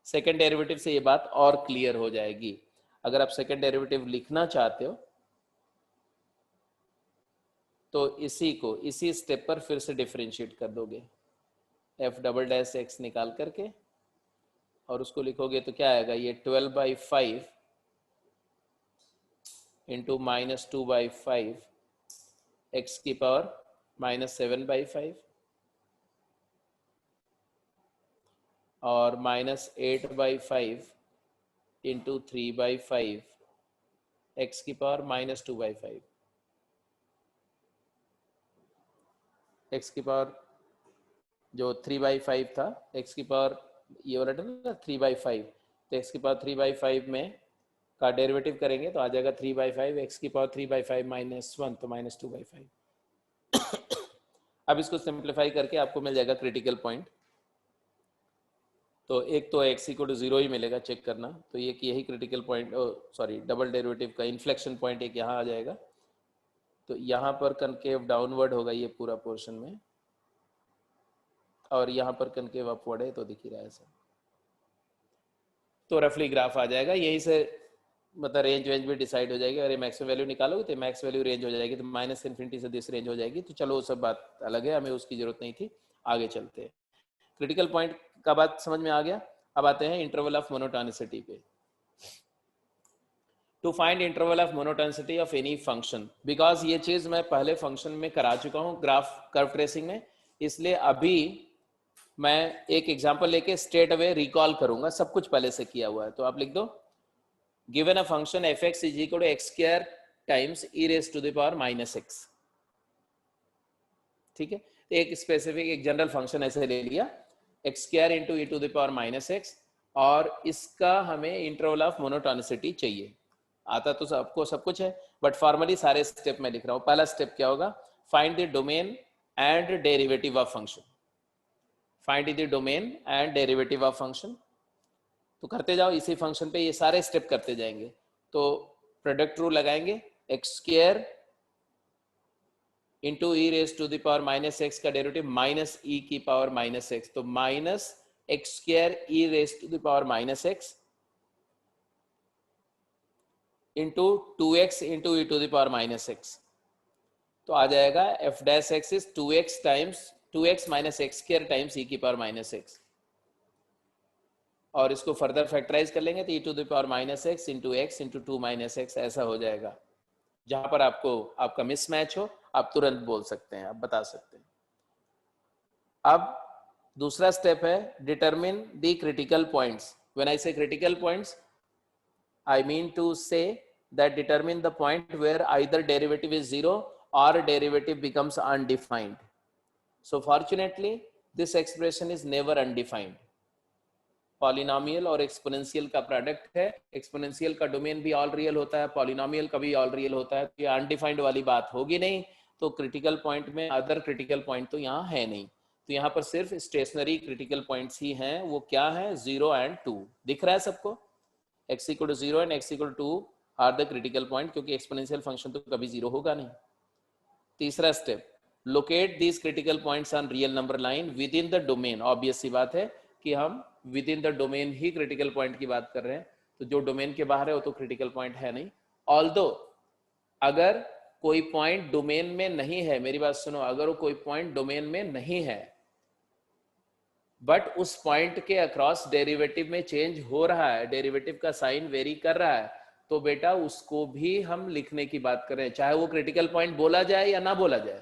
A: सेकेंड डेरिवेटिव से ये बात और क्लियर हो जाएगी। अगर आप सेकेंड डेरिवेटिव लिखना चाहते हो तो इसी स्टेप पर फिर से डिफरेंशिएट कर दोगे, f डबल डैश x निकाल करके, और उसको लिखोगे तो क्या आएगा, ये 12/5 इंटू -2/5 x की पावर -7/5 और -8/5 इंटू 3/5 x की पावर -2/5। x की पावर जो 3/5 था, x की पावर ये वाला ना 3/5, तो x की पावर 3/5 में का डेरिवेटिव करेंगे तो आ जाएगा 3/5, x की पावर 3/5 -1, तो -2/5। अब इसको सिंप्लीफाई करके आपको मिल जाएगा क्रिटिकल पॉइंट। तो एक तो x इक्वल टू 0 ही मिलेगा, चेक करना। तो ये यही critical point, sorry double derivative का इन्फ्लेक्शन पॉइंट एक यहाँ आ जाएगा, तो यहाँ पर कनकेव डाउनवर्ड होगा ये पूरा पोर्शन में, और यहाँ पर कनकेव अपवर्ड है, तो दिख ही रहा है ऐसा। तो रफली ग्राफ आ जाएगा। यहीं से मतलब रेंज वेंज भी डिसाइड हो जाएगी। अरे मैक्सिमम वैल्यू निकालोगे तो मैक्स वैल्यू रेंज हो जाएगी, तो माइनस इन्फिनिटी से दिस रेंज हो जाएगी। तो चलो वो सब बात अलग है, हमें उसकी जरूरत नहीं थी, आगे चलते हैं। क्रिटिकल पॉइंट का बात समझ में आ गया। अब आते हैं इंटरवल ऑफ मोनोटोनिसिटी पे। To find interval of monotonicity of any function, because ये चीज मैं पहले फंक्शन में करा चुका हूँ ग्राफ कर्व ट्रेसिंग में, इसलिए अभी मैं एक एग्जांपल लेके स्ट्रेट अवे रिकॉल करूंगा, सब कुछ पहले से किया हुआ है। तो आप लिख दो, given a function f x is equal to x square times e raise to the power minus x. ठीक है, तो एक स्पेसिफिक एक जनरल फंक्शन ऐसे ले लिया, x square into e to the power minus x, और इसका हमें इंटरवल ऑफ मोनोटोनिसिटी चाहिए। आता तो सबको सब कुछ है, बट फॉर्मली सारे स्टेप में लिख रहा हूं। पहला स्टेप क्या होगा, find the domain and derivative of function. Find the domain and derivative of function, तो करते जाओ इसी फंक्शन पे, ये सारे स्टेप करते जाएंगे। तो प्रोडक्ट रूल लगाएंगे, x square into e raise to the power minus x का डेरिवेटिव माइनस ई की पावर माइनस एक्स, तो minus x square e raise to the power minus x into 2x into e to the power minus x. तो आ जाएगा f dash x is 2x times 2x minus x square times e की power minus x, और इसको further factorise कर लेंगे तो e to the power minus x into x into 2 minus x ऐसा हो जाएगा। जहां पर आपको आपका मिसमैच हो आप तुरंत बोल सकते हैं, आप बता सकते हैं। अब दूसरा स्टेप है determine the critical points. When I say critical points, I mean to say that determine the point where either derivative is 0 or derivative becomes undefined. So fortunately, this expression is never undefined. Polynomial और exponential का product है, exponential का domain भी all real होता है, polynomial का भी all real होता है, तो ये अनडिफाइंड वाली बात होगी नहीं। तो क्रिटिकल पॉइंट में अदर क्रिटिकल पॉइंट तो यहाँ है नहीं, तो यहाँ पर सिर्फ स्टेशनरी क्रिटिकल पॉइंट्स ही हैं। वो क्या है, 0 and 2 दिख रहा है सबको। x equal to 0 and x equal to 2 are the critical point, क्योंकि एक्सपोनेंशियल फंक्शन तो कभी 0 होगा नहीं। तीसरा step, locate these critical points on real number line within the domain. Obvious सी बात है कि हम विद इन द डोमेन ही क्रिटिकल पॉइंट की बात कर रहे हैं, तो जो डोमेन के बाहर है वो तो क्रिटिकल पॉइंट है नहीं। ऑल्दो अगर कोई पॉइंट डोमेन में नहीं है, मेरी बात सुनो, अगर वो कोई पॉइंट डोमेन में नहीं है बट उस पॉइंट के अक्रॉस डेरिवेटिव में चेंज हो रहा है, डेरिवेटिव का साइन वेरी कर रहा है, तो बेटा उसको भी हम लिखने की बात करें, चाहे वो क्रिटिकल पॉइंट बोला जाए या ना बोला जाए।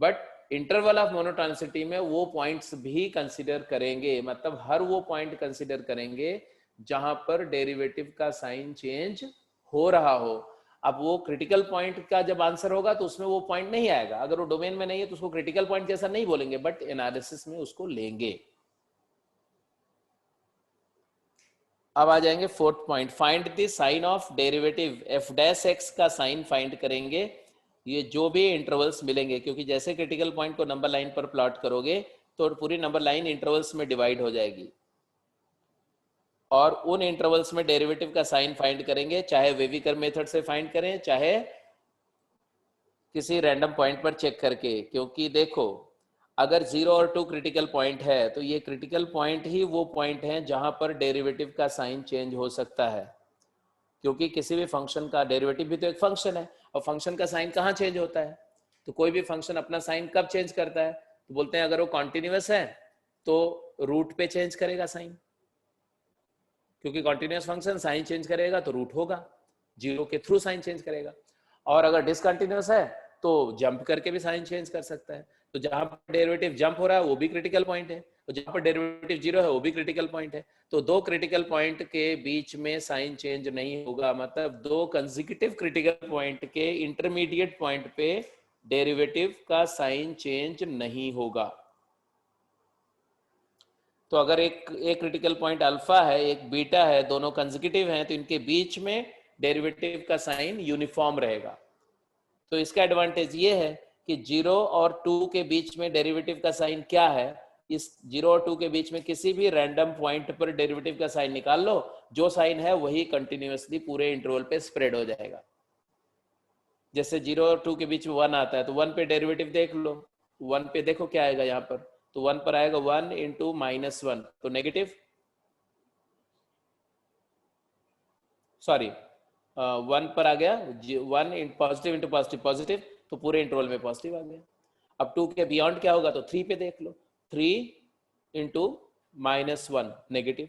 A: बट इंटरवल ऑफ मोनोटोनिसिटी में वो पॉइंट्स भी कंसीडर करेंगे, मतलब हर वो पॉइंट कंसीडर करेंगे जहां पर डेरिवेटिव का साइन चेंज हो रहा हो। अब वो क्रिटिकल पॉइंट का जब आंसर होगा तो उसमें वो पॉइंट नहीं आएगा, अगर वो डोमेन में नहीं है तो उसको क्रिटिकल पॉइंट जैसा नहीं बोलेंगे, बट एनालिसिस में उसको लेंगे। अब आ जाएंगे fourth point, find the sign of derivative. F dash x का साइन फाइंड करेंगे, ये जो भी इंटरवल्स मिलेंगे, क्योंकि जैसे क्रिटिकल पॉइंट को नंबर लाइन पर प्लॉट करोगे तो पूरी नंबर लाइन इंटरवल्स में डिवाइड हो जाएगी, और उन इंटरवल्स में डेरिवेटिव का साइन फाइंड करेंगे, चाहे वेविकर मेथड से फाइंड करें चाहे किसी रैंडम पॉइंट पर चेक करके। क्योंकि देखो अगर 0 और 2 क्रिटिकल पॉइंट है तो ये क्रिटिकल पॉइंट ही वो पॉइंट है जहां पर डेरिवेटिव का साइन चेंज हो सकता है, क्योंकि किसी भी फंक्शन का डेरिवेटिव भी तो एक फंक्शन है, और फंक्शन का साइन कहाँ चेंज होता है, तो कोई भी फंक्शन अपना साइन कब चेंज करता है, तो बोलते हैं अगर वो कॉन्टिन्यूअस है तो रूट पे चेंज करेगा साइन, क्योंकि कॉन्टिन्यूअस फंक्शन साइन चेंज करेगा तो रूट होगा, 0 के थ्रू साइन चेंज करेगा। और अगर डिसकंटिन्यूअस है तो जंप करके भी साइन चेंज कर सकता है, तो जहां पर डेरिवेटिव जंप हो रहा है वो भी क्रिटिकल पॉइंट है, और जहां पर डेरिवेटिव 0 है वो भी क्रिटिकल पॉइंट है। तो दो क्रिटिकल पॉइंट के बीच में साइन चेंज नहीं होगा, मतलब दो कंसेक्यूटिव क्रिटिकल पॉइंट के इंटरमीडिएट पॉइंट पे डेरिवेटिव का साइन चेंज नहीं होगा। तो अगर एक क्रिटिकल पॉइंट अल्फा है एक बीटा है, दोनों कंसेक्यूटिव हैं, तो इनके बीच में डेरिवेटिव का साइन यूनिफॉर्म रहेगा। तो इसका एडवांटेज ये है कि 0 और 2 के बीच में डेरिवेटिव का साइन क्या है, इस 0 और 2 के बीच में किसी भी रैंडम पॉइंट पर डेरिवेटिव का साइन निकाल लो, जो साइन है वही कंटिन्यूअसली पूरे इंटरवल पे स्प्रेड हो जाएगा। जैसे 0 और 2 के बीच में 1 आता है तो 1 पे डेरिवेटिव देख लो, 1 पे देखो क्या आएगा यहाँ पर, तो 1 पर आएगा 1 इंटू -1, तो नेगेटिव। सॉरी 1 पर आ गया, 1 in positive into positive positive, तो पूरे इंटरवल में पॉजिटिव आ गया। अब 2 के बियॉन्ड क्या होगा, तो 3 पे देख लो, 3 इंटू -1 नेगेटिव,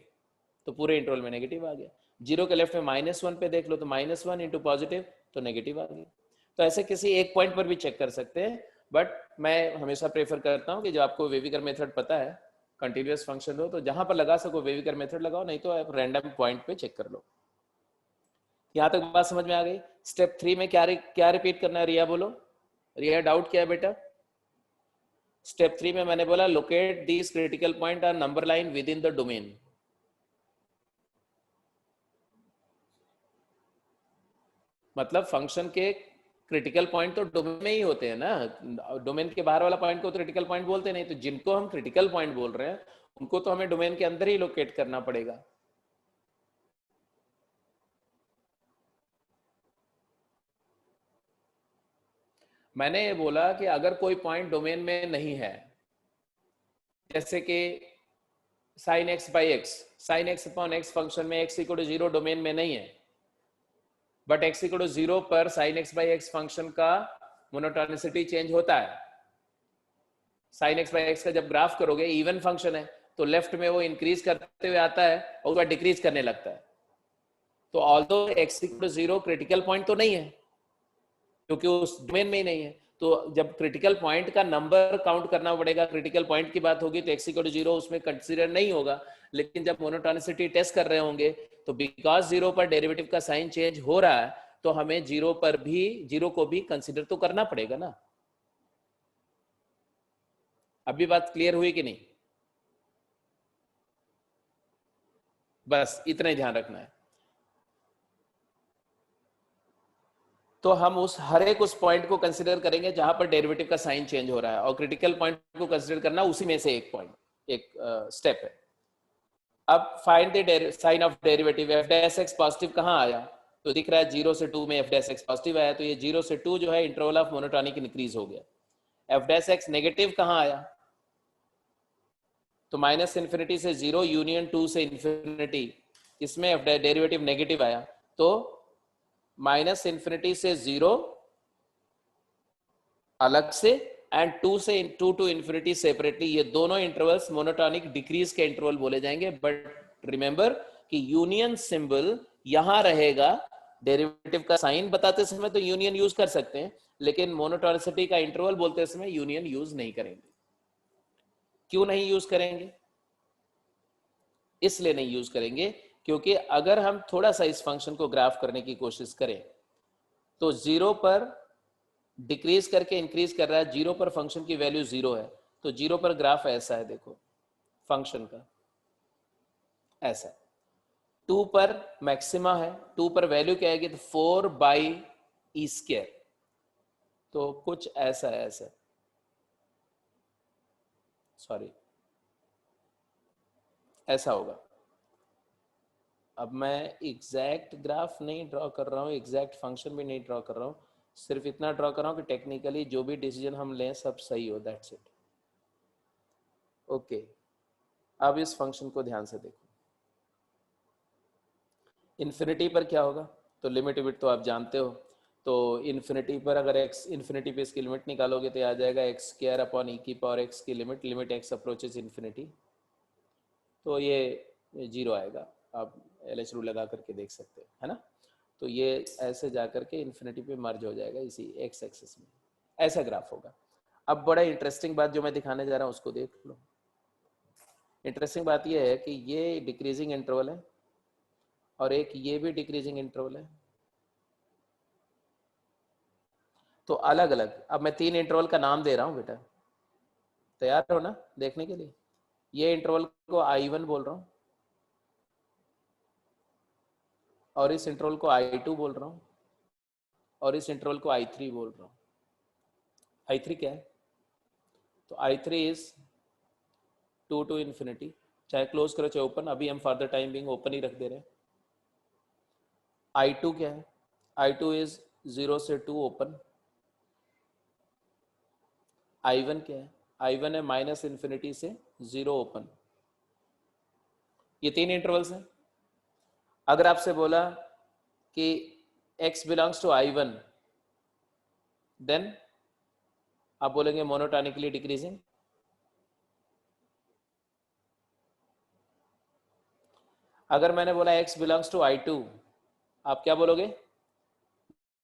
A: तो पूरे इंटरवल में नेगेटिव आ गया। 0 के लेफ्ट में -1 पे देख लो, तो -1 इंटू पॉजिटिव, तो नेगेटिव आ गया। तो ऐसे किसी एक पॉइंट पर भी चेक कर सकते हैं, बट मैं हमेशा प्रेफर करता हूँ कि जो आपको वेविकर मेथड पता है, कंटिन्यूअस फंक्शन हो, तो जहां पर लगा सको वेविकर मेथड लगाओ, नहीं तो आप रैंडम पॉइंट पे चेक कर लो। यहां तक बात समझ में आ गई। स्टेप 3 में क्या रिपीट करना है, रिया बोलो। रिया डाउट क्या है बेटा? स्टेप 3 में मैंने बोला locate these critical point are number line within the domain. मतलब फंक्शन के क्रिटिकल पॉइंट तो डोमेन में ही होते हैं ना, डोमेन के बाहर वाला पॉइंट को क्रिटिकल पॉइंट बोलते नहीं। तो जिनको हम क्रिटिकल पॉइंट बोल रहे हैं उनको तो हमें डोमेन के अंदर ही लोकेट करना पड़ेगा। मैंने ये बोला कि अगर कोई पॉइंट डोमेन में नहीं है, जैसे कि sine x by x, sine x upon x function में एक्स इक्वल टू 0 डोमेन में नहीं है, बट एक्स इक्वल टू 0 पर sine x by x function का मोनोटोनिसिटी चेंज होता है। साइन एक्स बाई एक्स का जब ग्राफ करोगे, इवन फंक्शन है, तो लेफ्ट में वो इंक्रीज करते हुए आता है और उसके बाद डिक्रीज करने लगता है। तो although x equal to 0 critical point तो नहीं है, क्योंकि उस डोमेन में ही नहीं है। तो जब क्रिटिकल पॉइंट का नंबर काउंट करना पड़ेगा, क्रिटिकल पॉइंट की बात होगी, तो एक्स इक्वल टू 0 उसमें कंसीडर नहीं होगा। लेकिन जब मोनोटोनिसिटी टेस्ट कर रहे होंगे, तो बिकॉज 0 पर डेरिवेटिव का साइन चेंज हो रहा है, तो हमें 0 पर भी 0 को भी कंसीडर तो करना पड़ेगा ना। अभी बात क्लियर हुई कि नहीं? बस इतना ही ध्यान रखना है। तो हम उस हर एक उस पॉइंट को कंसीडर करेंगे जहां पर डेरिवेटिव का साइन चेंज हो रहा है, और क्रिटिकल पॉइंट को कंसीडर करना उसी में से एक पॉइंट, एक स्टेप है। अब find the sign of derivative. F dash x positive कहाँ आया? तो दिख रहा है 0 से 2 में एफ डैश एक्स पॉजिटिव आया, तो ये 0 से 2 जो है इंटरवल ऑफ मोनोटोनिक इंक्रीज हो गया। एफ डैश एक्स नेगेटिव कहाँ आया? तो माइनस इन्फिनिटी से 0 यूनियन 2 से इन्फिनिटी, इसमें एफ डेरिवेटिव नेगेटिव आया। तो माइनस इन्फिनिटी से 0 अलग से, एंड 2 से 2 टू इन्फिनिटी सेपरेटली, ये दोनों इंटरवल्स मोनोटोनिक डिक्रीज के इंटरवल बोले जाएंगे। बट रिमेंबर कि यूनियन सिंबल यहां रहेगा। डेरिवेटिव का साइन बताते समय तो यूनियन यूज कर सकते हैं, लेकिन मोनोटोनिसिटी का इंटरवल बोलते समय यूनियन यूज नहीं करेंगे। क्यों नहीं यूज करेंगे? इसलिए नहीं यूज करेंगे क्योंकि अगर हम थोड़ा सा इस फंक्शन को ग्राफ करने की कोशिश करें, तो 0 पर डिक्रीज करके इंक्रीज कर रहा है, 0 पर फंक्शन की वैल्यू 0 है, तो 0 पर ग्राफ ऐसा है, देखो फंक्शन का ऐसा। 2 पर मैक्सिमा है, 2 पर वैल्यू क्या आएगी, तो 4/e², तो कुछ ऐसा है, ऐसा, सॉरी ऐसा होगा। अब मैं एग्जैक्ट ग्राफ नहीं ड्रॉ कर रहा हूँ, एग्जैक्ट फंक्शन भी नहीं ड्रॉ कर रहा हूँ, सिर्फ इतना ड्रॉ कर रहा हूँ कि टेक्निकली जो भी डिसीजन हम लें सब सही हो, दैट्स इट। ओके, अब इस फंक्शन को ध्यान से देखो। इन्फिनिटी पर क्या होगा, तो लिमिट विट तो आप जानते हो। तो इन्फिनिटी पर अगर एक्स इन्फिनिटी पे इसकी लिमिट निकालोगे तो आ जाएगा x² अपॉन e की पावर x की limit, limit x approaches infinity, तो ये 0 आएगा। आप LH रूल लगा करके देख सकते हैं, है ना। तो ये ऐसे जा करके इन्फिनिटी पे मर्ज हो जाएगा इसी x एक्सिस में, ऐसा ग्राफ होगा। अब बड़ा इंटरेस्टिंग बात जो मैं दिखाने जा रहा हूँ उसको देख लो। इंटरेस्टिंग बात ये है कि ये डिक्रीजिंग इंटरवल है और एक ये भी डिक्रीजिंग इंटरवल है, तो अलग अलग। अब मैं 3 इंटरवल का नाम दे रहा हूँ बेटा, तैयार हो ना देखने के लिए। ये इंटरवल को I1 बोल रहा हूँ, और इस इंटरवल को I2 बोल रहा हूँ, और इस इंटरवल को I3 बोल रहा हूँ। I3 क्या है, तो I3 इज 2 टू इन्फिनिटी, चाहे क्लोज करो चाहे ओपन, अभी हम for the time being open ही रख दे रहे हैं। I2 क्या है, I2 इज 0 से 2 ओपन। I1 क्या है, I1 है माइनस इन्फिनिटी से 0 ओपन। ये 3 इंटरवल्स हैं। अगर आपसे बोला कि x belongs to I1, then आप बोलेंगे मोनोटोनिकली डिक्रीजिंग। अगर मैंने बोला x बिलोंग्स टू I2, आप क्या बोलोगे?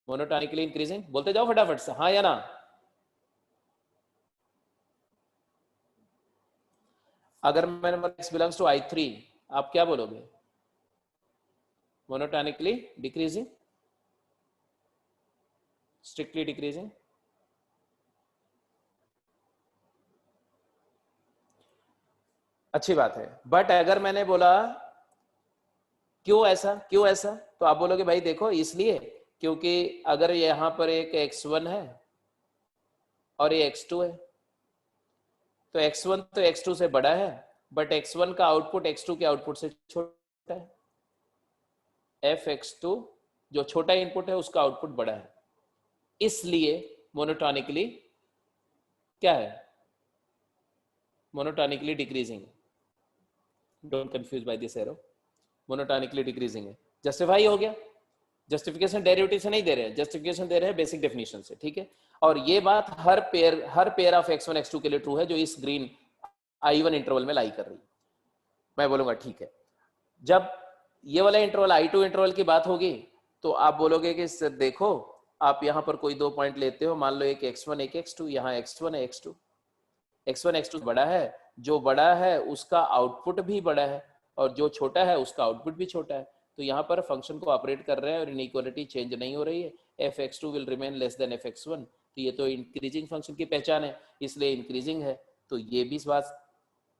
A: Monotonically increasing. बोलते जाओ फटाफट से, हाँ या ना। अगर मैंने बोला x बिलोंग्स टू I3, आप क्या बोलोगे? Monotonically decreasing, strictly decreasing. अच्छी बात है। बट अगर मैंने बोला क्यों ऐसा, क्यों ऐसा, तो आप बोलोगे भाई देखो इसलिए क्योंकि अगर यहां पर एक x1 है और ये x2 है, तो x1 तो x2 से बड़ा है, बट x1 का आउटपुट x2 के आउटपुट से छोटा है। fx2 जो छोटा इनपुट है उसका आउटपुट बड़ा है, इसलिए मोनोटोनिकली क्या है? Monotonically decreasing. Don't confuse by this arrow, monotonically decreasing है। जस्टिफाई हो गया। जस्टिफिकेशन डेरिवेटिव से नहीं दे रहे हैं, जस्टिफिकेशन दे रहे हैं बेसिक डेफिनेशन से, ठीक है। और ये बात हर पेयर ऑफ x1 x2 के लिए ट्रू है जो इस ग्रीन I1 इंटरवल में लाई कर रही है। मैं बोलूंगा ठीक है। जब ये वाला इंटरवल I2 इंटरवल की बात होगी तो आप बोलोगे कि देखो आप यहां पर कोई दो पॉइंट लेते हो, मान लो एक x1 एक x2, यहाँ x1 है x2, x1 x2 बड़ा है, जो बड़ा है उसका आउटपुट भी बड़ा है और जो छोटा है उसका आउटपुट भी छोटा है, तो यहाँ पर फंक्शन को ऑपरेट कर रहे हैं और इनइक्वालिटी चेंज नहीं हो रही है। fx2 will remain less than fx1, तो ये तो इंक्रीजिंग फंक्शन की पहचान है, इसलिए इंक्रीजिंग है, तो ये भी बात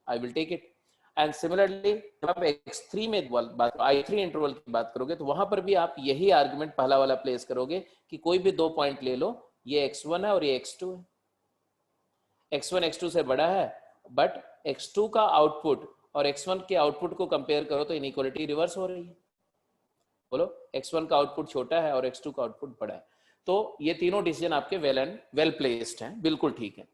A: I will take it. And similarly जब आप x3 में बात I3 इंटरवल की बात करोगे तो वहां पर भी आप यही आर्गुमेंट पहला वाला प्लेस करोगे कि कोई भी दो पॉइंट ले लो, ये x1 है और ये x2 है, x1 x2 से बड़ा है, बट x2 का आउटपुट और x1 के आउटपुट को कंपेयर करो तो इनइक्वालिटी रिवर्स हो रही है। बोलो x1 का आउटपुट छोटा है और x2 का आउटपुट बड़ा है, तो ये तीनों डिसीजन आपके वेल प्लेस्ड हैं, बिल्कुल ठीक है।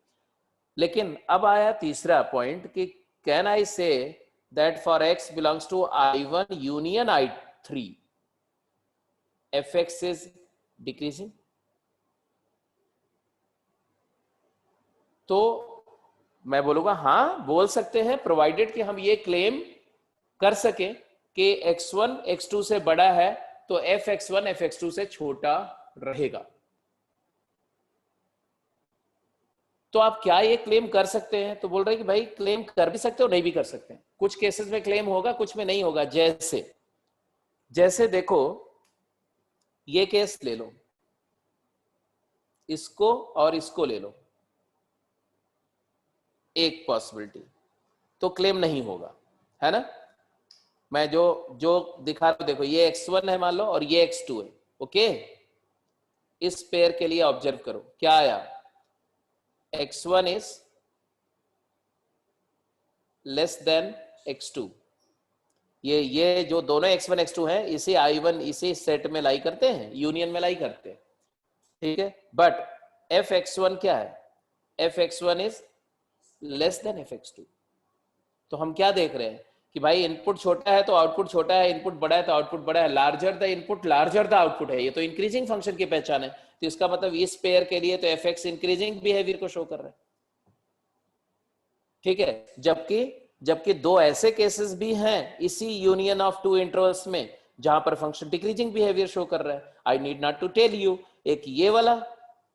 A: लेकिन अब आया तीसरा पॉइंट कि can I say that for x belongs to I1 union I3 fx is decreasing. तो मैं बोलूंगा हाँ बोल सकते हैं, प्रोवाइडेड कि हम ये क्लेम कर सके कि x1 x2 से बड़ा है तो fx1 fx2 से छोटा रहेगा। तो आप क्या ये क्लेम कर सकते हैं? तो बोल रहे हैं कि भाई क्लेम कर भी सकते हो नहीं भी कर सकते हैं, कुछ केसेस में क्लेम होगा कुछ में नहीं होगा। जैसे जैसे देखो ये केस ले लो, इसको और इसको ले लो, एक पॉसिबिलिटी, तो क्लेम नहीं होगा, है ना। मैं जो जो दिखा रहा हूं देखो, ये x1 है मान लो और ये x2 है, ओके। इस पेयर के लिए ऑब्जर्व करो क्या आया, x1 is less than x2। ये जो दोनों x1 x2 है इसे I1 इसी सेट में लाई करते हैं, यूनियन में लाई करते हैं, ठीक है। बट fx1 क्या है, fx1 is less than fx2। तो हम क्या देख रहे हैं कि भाई इनपुट छोटा है तो आउटपुट छोटा है, इनपुट बड़ा है तो आउटपुट बड़ा है, larger the input larger the output है, ये तो इंक्रीजिंग फंक्शन की पहचान है। तो इसका मतलब इस पेयर के लिए तो fx इंक्रीजिंग बिहेवियर को शो कर रहा है, ठीक है। जबकि जबकि दो ऐसे केसेस भी हैं इसी यूनियन ऑफ टू इंटरवल्स में जहां पर फंक्शन डिक्रीजिंग बिहेवियर शो कर रहा है। I need not to tell you, एक ये वाला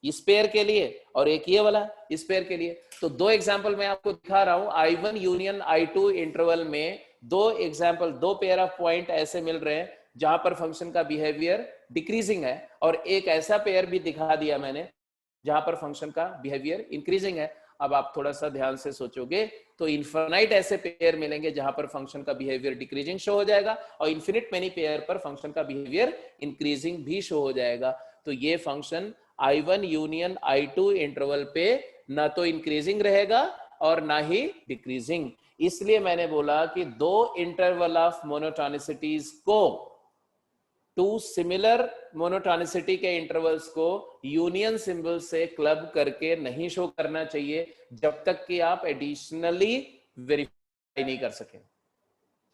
A: इस पेयर के लिए और एक ये वाला इस पेयर के लिए। तो दो एग्जांपल मैं आपको दिखा रहा हूं, I1 यूनियन I2 इंटरवल में दो एग्जांपल, दो पेयर ऑफ पॉइंट ऐसे मिल रहे हैं जहां पर फंक्शन का बिहेवियर डिक्रीजिंग है, और एक ऐसा पेयर भी दिखा दिया मैंने जहां पर फंक्शन का बिहेवियर इंक्रीजिंग है। अब आप थोड़ा सा ध्यान से सोचोगे तो इन्फिनाइट ऐसे पेयर मिलेंगे जहां पर फंक्शन का बिहेवियर डिक्रीजिंग शो हो जाएगा और इन्फिनिट मेनी पेयर पर फंक्शन का बिहेवियर इंक्रीजिंग भी शो हो जाएगा। तो ये function I1 union I2 interval पे ना तो इंक्रीजिंग रहेगा और ना ही डिक्रीजिंग। इसलिए मैंने बोला कि दो इंटरवल ऑफ मोनोटोनिसिटीज को, टू सिमिलर मोनोटोनिसिटी के इंटरवल्स को यूनियन सिंबल से क्लब करके नहीं शो करना चाहिए जब तक कि आप एडिशनली वेरीफाई नहीं कर सके।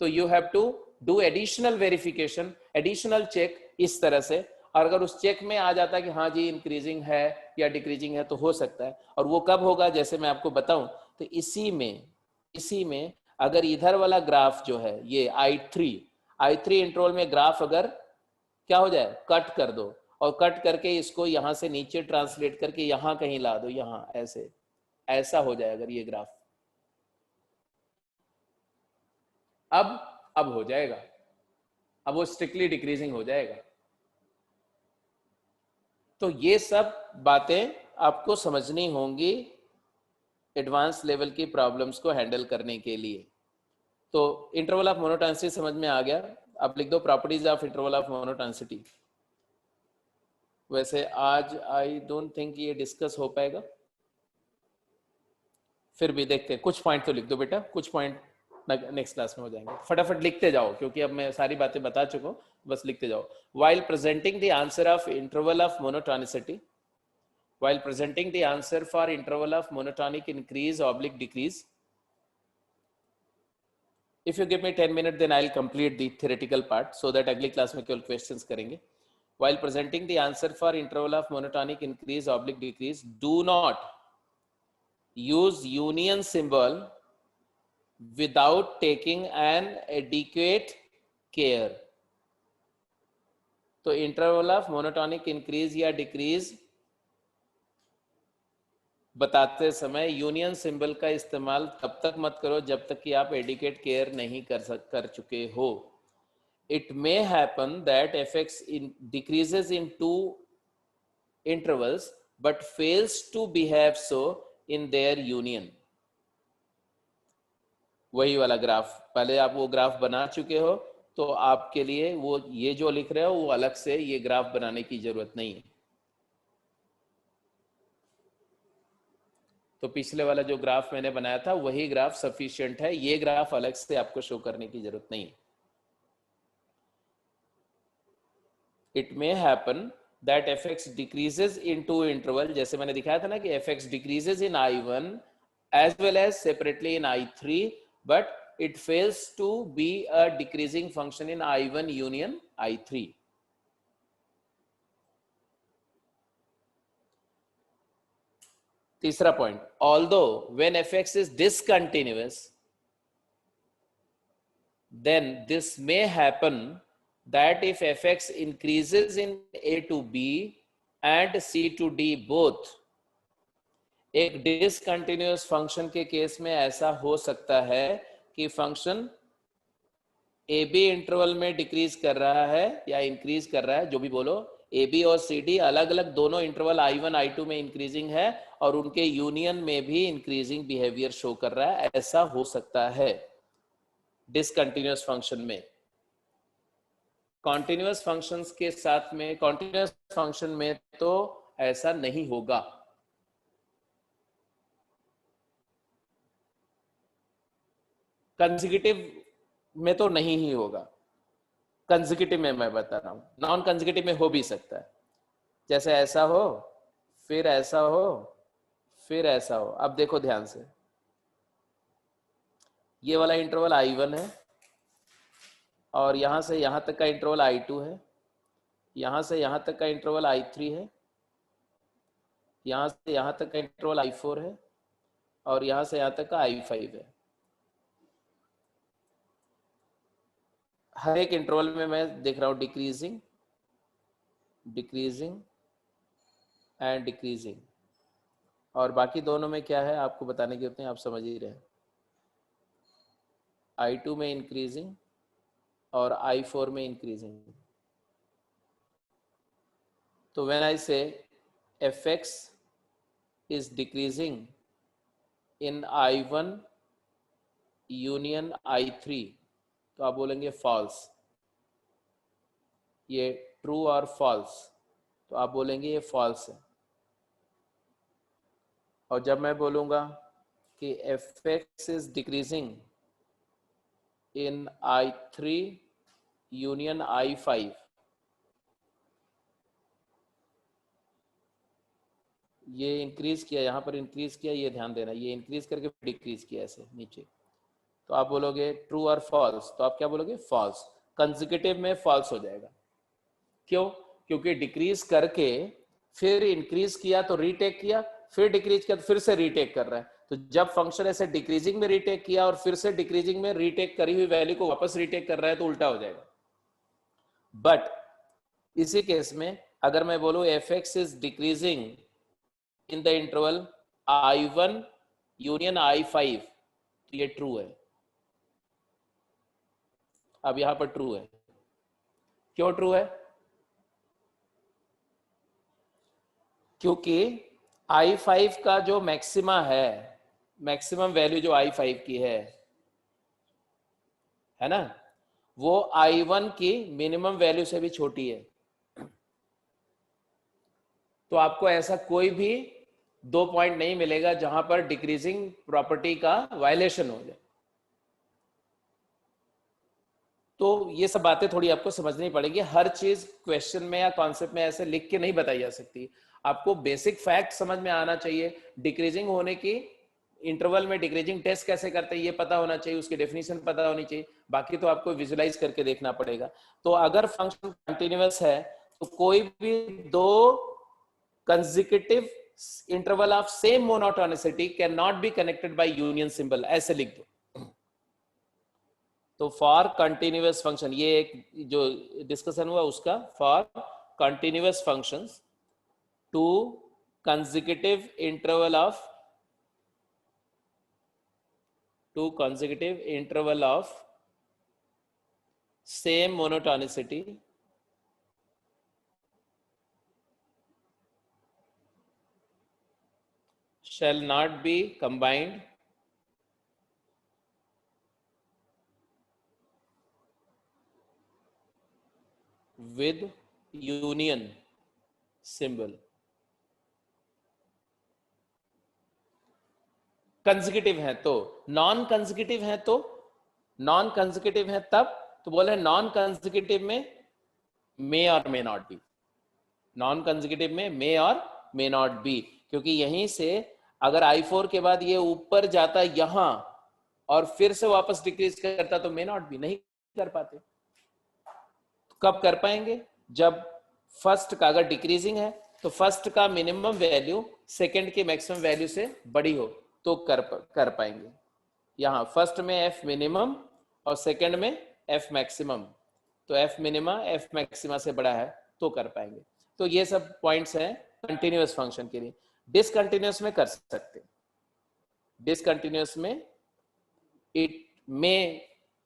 A: तो you have to do additional verification, additional check इस तरह से। और अगर उस चेक में आ जाता है कि हाँ जी इंक्रीजिंग है या डिक्रीजिंग है तो हो सकता है। और वो कब होगा, जैसे मैं आपको बताऊं, तो इसी में अगर इधर वाला ग्राफ जो है ये I3 इंटरवल में ग्राफ अगर क्या हो जाए, कट कर दो, और कट करके इसको यहां से नीचे ट्रांसलेट करके यहां कहीं ला दो, यहां ऐसे, ऐसा हो जाए अगर ये ग्राफ, अब हो जाएगा, अब वो स्ट्रिक्टली डिक्रीजिंग हो जाएगा। तो ये सब बातें आपको समझनी होंगी एडवांस लेवल की प्रॉब्लम्स को हैंडल करने के लिए। तो इंटरवल ऑफ मोनोटोनिसिटी समझ में आ गया। अब लिख दो properties of interval of monotonicity. वैसे आज आई डोंट थिंक ये डिस्कस हो पाएगा, फिर भी देखते हैं। कुछ पॉइंट तो लिख दो बेटा, कुछ पॉइंट नेक्स्ट क्लास में हो जाएंगे। फटाफट लिखते जाओ क्योंकि अब मैं सारी बातें बता चुका हूँ, बस लिखते जाओ। while presenting the answer of interval of monotonicity while presenting the answer for interval of monotonic increase oblique decrease, if you give me 10 minutes then I'll complete the theoretical part so that अगली class में केवल questions करेंगे। while presenting the answer for interval of monotonic increase oblique decrease, do not use union symbol without taking an adequate care। तो interval of monotonic increase या decrease बताते समय union symbol का इस्तेमाल तब तक मत करो जब तक कि आप एडिकेट केयर नहीं कर चुके हो। It may happen that fx decreases in two intervals but fails to behave so in their union। वही वाला ग्राफ, पहले आप वो ग्राफ बना चुके हो तो आपके लिए वो ये जो लिख रहे हो वो अलग से ये ग्राफ बनाने की जरूरत नहीं है। तो पिछले वाला जो ग्राफ मैंने बनाया था वही ग्राफ सफिशिएंट है, ये ग्राफ अलग से आपको शो करने की जरूरत नहीं है। It may happen that fx decreases in two interval, जैसे मैंने दिखाया था ना कि fx decreases in I1 as well as separately in I3 but it fails to be a decreasing function in I1 union I3। तीसरा point, although when fx is discontinuous then this may happen that if fx increases in A to B and C to D both, एक discontinuous function के case में ऐसा हो सकता है कि function a B interval में डिक्रीज कर रहा है या इंक्रीज कर रहा है, जो भी बोलो, ए बी और सी डी अलग अलग दोनों इंटरवल I1 I2 में इंक्रीजिंग है और उनके यूनियन में भी इंक्रीजिंग बिहेवियर शो कर रहा है, ऐसा हो सकता है डिसकंटिन्यूअस फंक्शन में। कॉन्टिन्यूअस फंक्शंस के साथ में, कॉन्टिन्यूअस फंक्शन में तो ऐसा नहीं होगा। कंसेक्यूटिव में तो नहीं ही होगा, कंसेक्यूटिव में मैं बता रहा हूं, नॉन कंसेक्यूटिव में हो भी सकता है, जैसे ऐसा हो फिर ऐसा हो फिर ऐसा हो। अब देखो ध्यान से, ये वाला इंटरवल I1 है और यहां से यहां तक का इंटरवल I2 है, यहां से यहां तक का इंटरवल I3 है, यहां से यहां तक का इंटरवल I4 है और यहां से यहां तक का I5 है। हर एक इंटरवल में मैं देख रहा हूं डिक्रीजिंग डिक्रीजिंग एंड डिक्रीजिंग, और बाकी दोनों में क्या है आपको बताने की जरूरत नहीं, आप समझ ही रहे। I2 में इंक्रीजिंग और I4 में इंक्रीजिंग। तो व्हेन आई से fx is decreasing in I1 union I3 तो आप बोलेंगे फॉल्स, ये ट्रू और फॉल्स, तो आप बोलेंगे ये फॉल्स है। और जब मैं बोलूंगा कि fx is decreasing in I3 union I5, ये इंक्रीज किया, यहां पर इंक्रीज किया, ये ध्यान देना, ये इंक्रीज करके डिक्रीज किया ऐसे नीचे, तो आप बोलोगे ट्रू और फॉल्स, तो आप क्या बोलोगे फॉल्स। कंसेक्यूटिव में फॉल्स हो जाएगा, क्यों? क्योंकि डिक्रीज करके फिर इंक्रीज किया तो रीटेक किया, फिर डिक्रीज किया तो फिर से रीटेक कर रहा है। तो जब फंक्शन ऐसे डिक्रीजिंग में रीटेक किया और फिर से डिक्रीजिंग में रीटेक करी हुई वैल्यू को वापस रीटेक कर रहा है तो उल्टा हो जाएगा। बट इसी केस में अगर मैं बोलूं F x is decreasing in the interval I1 union I5, तो ये ट्रू है। अब यहां पर ट्रू है, क्यों ट्रू है? क्योंकि I5 का जो मैक्सिमा है, मैक्सिमम वैल्यू जो I5 की है ना, वो I1 की मिनिमम वैल्यू से भी छोटी है। तो आपको ऐसा कोई भी 2 पॉइंट नहीं मिलेगा जहां पर डिक्रीजिंग प्रॉपर्टी का वायलेशन हो जाए। तो ये सब बातें थोड़ी आपको समझनी पड़ेगी। हर चीज क्वेश्चन में या कॉन्सेप्ट में ऐसे लिख के नहीं बताई जा सकती। आपको बेसिक फैक्ट समझ में आना चाहिए। डिक्रीजिंग होने की इंटरवल में डिक्रीजिंग टेस्ट कैसे करते हैं ये पता होना चाहिए, उसकी डेफिनेशन पता होनी चाहिए। बाकी तो आपको विजुलाइज करके देखना पड़ेगा। तो अगर फंक्शन कंटिन्यूअस है तो कोई भी दो consecutive interval of same monotonicity can not be connected by union symbol, ऐसे लिख दो। तो फॉर कंटिन्यूअस फंक्शन, ये एक जो डिस्कशन हुआ उसका, for continuous functions two consecutive interval of same monotonicity shall not be combined with union symbol। Consecutive है तो, नॉन कंसेक्यूटिव है तो, नॉन कंसेक्यूटिव है तब, तो बोले नॉन कंसेक्यूटिव में मे और may not be, non consecutive में मे और मे नॉट बी। क्योंकि यहीं से अगर I4 के बाद ये ऊपर जाता यहां और फिर से वापस डिक्रीज करता तो मे नॉट बी, नहीं कर पाते। कब कर पाएंगे? जब फर्स्ट का अगर डिक्रीजिंग है तो फर्स्ट का मिनिमम वैल्यू सेकंड के मैक्सिमम वैल्यू से बड़ी हो तो कर पाएंगे। यहाँ फर्स्ट में एफ मिनिमम और सेकंड में एफ मैक्सिमम, तो एफ मिनिमा एफ मैक्सिमा से बड़ा है तो कर पाएंगे। तो ये सब पॉइंट्स हैं कंटिन्यूअस फंक्शन के लिए। डिसकंटिन्यूअस में कर सकते, डिसकंटिन्यूअस में इट मे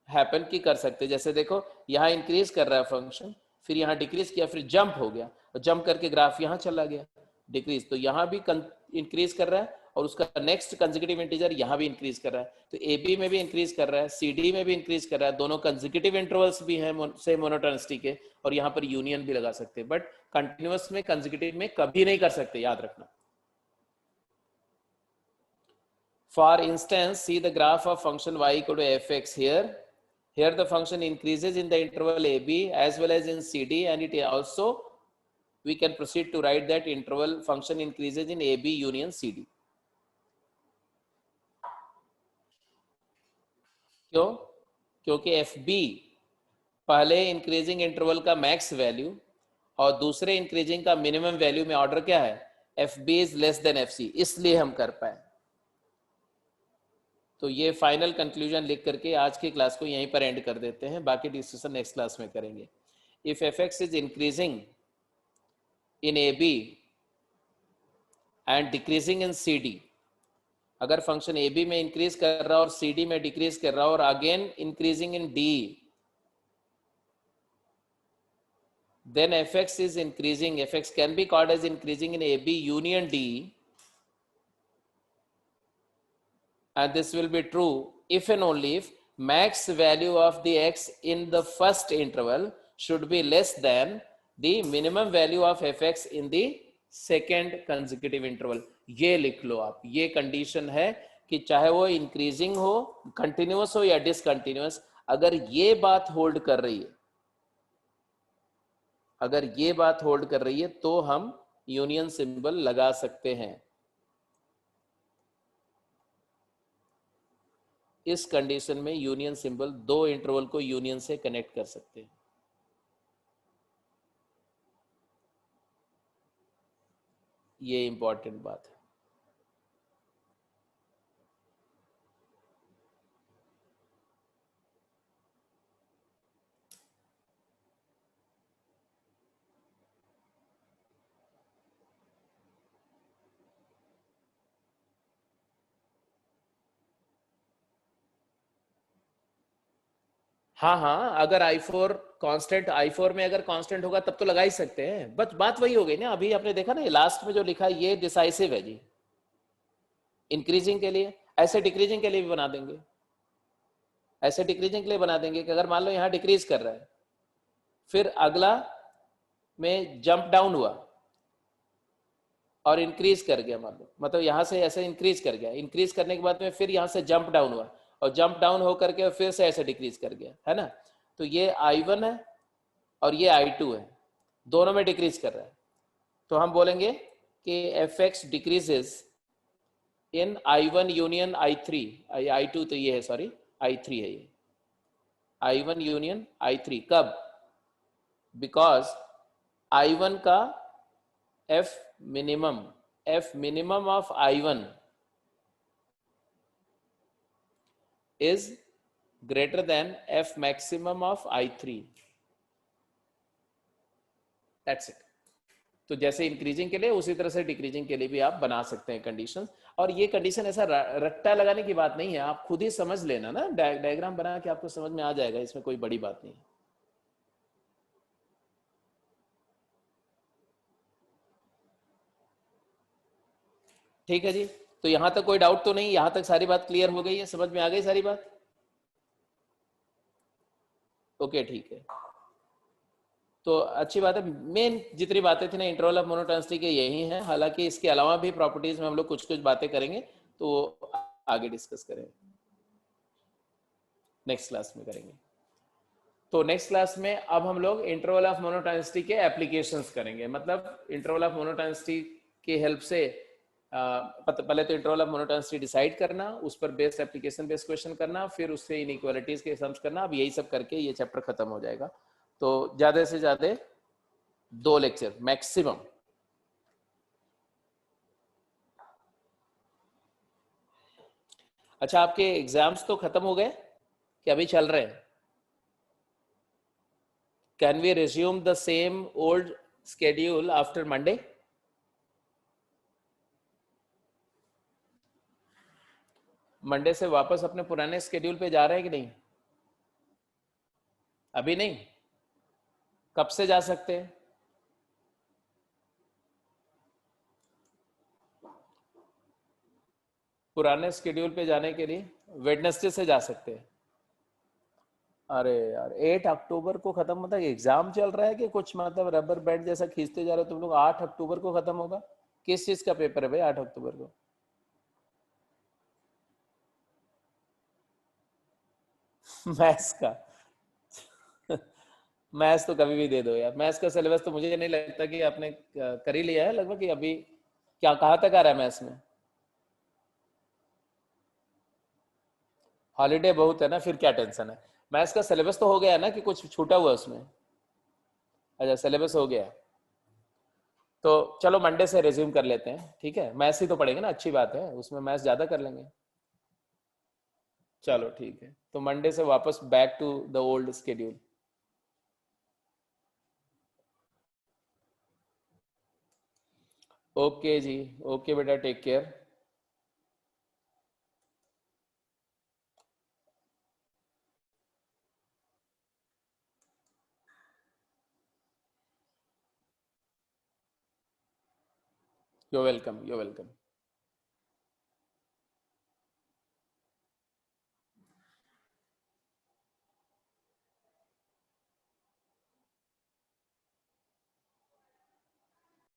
A: हैपन की कर सकते। जैसे देखो यहाँ इंक्रीज कर रहा है फंक्शन, फिर यहाँ डिक्रीज किया, फिर जंप हो गया, और जंप करके ग्राफ यहाँ चला गया डिक्रीज, तो यहाँ भी इंक्रीज कर रहा है और उसका नेक्स्ट कंसेक्यूटिव इंटीजर यहाँ भी इंक्रीज कर रहा है। तो ए बी में भी इंक्रीज कर रहा है, सी डी में भी इंक्रीज कर रहा है, दोनों कंसेक्यूटिव इंटरवल्स भी हैं सेम मोनोटोनिसिटी के, और यहाँ पर यूनियन भी लगा सकते हैं। बट कंटिन्यूअस में कंसेक्यूटिव में कभी नहीं कर सकते, याद रखना। For instance, see the graph of function y equal to fx here. Here the function increases in the interval ab as well as in cd, and it also we can proceed to write that interval function increases in ab union cd. क्यों? क्योंकि fb पहले increasing interval का max value और दूसरे increasing का minimum value में order क्या है? fb is less than fc, इसलिए हम कर पाए। तो ये फाइनल कंक्लूजन लिख करके आज की क्लास को यहीं पर एंड कर देते हैं, बाकी डिस्कशन नेक्स्ट क्लास में करेंगे। If f x is increasing in a b and decreasing in c d, अगर फंक्शन ए बी में इंक्रीज कर रहा और सी डी में डिक्रीज कर रहा और again increasing in D, then fx is increasing, fx can be called as increasing in AB union D, and this will be true if and only if max value of the x in the first interval should be less than the minimum value of fx in the second consecutive interval। ये लिख लो आप, ये condition है कि चाहे वो increasing हो, continuous हो या डिसकंटिन्यूअस, अगर ये बात होल्ड कर रही है, अगर ये बात होल्ड कर रही है तो हम यूनियन सिंबल लगा सकते हैं। इस कंडीशन में यूनियन सिंबल दो इंटरवल को यूनियन से कनेक्ट कर सकते हैं। ये इंपॉर्टेंट बात है। हाँ हाँ, अगर I4 कांस्टेंट, I4 में अगर कांस्टेंट होगा तब तो लगा ही सकते हैं, बट बात वही हो गई ना। अभी आपने देखा ना लास्ट में जो लिखा है ये डिसाइसिव है जी, इंक्रीजिंग के लिए। ऐसे डिक्रीजिंग के लिए भी बना देंगे, ऐसे डिक्रीजिंग के लिए बना देंगे कि अगर मान लो यहाँ डिक्रीज कर रहा है, फिर अगला में जंप डाउन हुआ और इंक्रीज कर गया, मान लो मतलब यहाँ से ऐसे इंक्रीज कर गया, इंक्रीज करने के बाद में फिर यहाँ से जंप डाउन हुआ और जंप डाउन होकर के फिर से ऐसे डिक्रीज कर गया, है ना। तो ये I1 है और ये I2 है, दोनों में डिक्रीज कर रहा है। तो हम बोलेंगे कि fx डिक्रीजेस इन I1 यूनियन I3, I2 तो ये है, सॉरी I3 है ये, I1 यूनियन I3 कब? बिकॉज I1 का F minimum of I1 is greater than F maximum of I3. That's it. तो जैसे इंक्रीजिंग के लिए उसी तरह से डिक्रीजिंग के लिए भी आप बना सकते हैं कंडीशंस। और ये कंडीशन ऐसा रट्टा लगाने की बात नहीं है, आप खुद ही समझ लेना ना, डायग्राम बना के आपको समझ में आ जाएगा, इसमें कोई बड़ी बात नहीं। ठीक है जी, तो यहां तक कोई डाउट तो नहीं, यहां तक सारी बात क्लियर हो गई है, समझ में आ गई सारी बात? ओके ठीक है, तो अच्छी बात है। मेन जितनी बातें थी ना इंटरवल ऑफ मोनोटोनिसिटी के यही हैं, हालांकि इसके अलावा भी प्रॉपर्टीज में हम लोग कुछ कुछ बातें करेंगे, तो आगे डिस्कस करेंगे, नेक्स्ट क्लास में करेंगे। तो नेक्स्ट क्लास में अब हम लोग इंटरवल ऑफ मोनोटोनिसिटी के एप्लीकेशंस करेंगे, मतलब इंटरवल ऑफ मोनोटोनिसिटी की हेल्प से पहले तो इंटरवल ऑफ मोनोटोनिसिटी डिसाइड करना, उस पर बेस्ड एप्लीकेशन बेस्ड क्वेश्चन करना, फिर उससे इनइक्वालिटीज के सम्स करना। अब यही सब करके ये चैप्टर खत्म हो जाएगा। तो ज्यादा से ज्यादा 2 लेक्चर मैक्सिमम। अच्छा, आपके एग्जाम्स तो खत्म हो गए कि अभी चल रहे हैं? Can we resume the same old schedule after Monday? Monday से वापस अपने पुराने स्केड्यूल पे जा रहे हैं कि नहीं? अभी नहीं, कब से जा सकते हैं? पुराने स्केड्यूल पे जाने के लिए वेडनेसडे से जा सकते हैं। अरे यार, 8 अक्टूबर को खत्म, मतलब एग्जाम चल रहा है कि कुछ, मतलब रबर बैंड जैसा खींचते जा रहे हो तुम लोग? 8 अक्टूबर को खत्म होगा? किस चीज का पेपर है भाई 8 अक्टूबर को? मैथ्स का? मैथ्स तो कभी भी दे दो यार, मैथ्स का सिलेबस तो मुझे नहीं लगता कि आपने कर ही लिया है लगभग, कि अभी क्या कहाँ तक आ रहा है मैथ्स में? हॉलीडे बहुत है ना, फिर क्या टेंशन है? मैथ्स का सिलेबस तो हो गया है ना, कि कुछ छूटा हुआ है उसमें? अच्छा, सिलेबस हो गया। तो चलो मंडे से रिज्यूम कर लेते हैं, ठीक है? मैथ्स ही तो पढ़ेंगे ना, अच्छी बात है, उसमें मैथ्स ज्यादा कर लेंगे। चलो ठीक है, तो मंडे से वापस back to the old schedule. Okay जी, ओके बेटा, take care. You welcome, you welcome.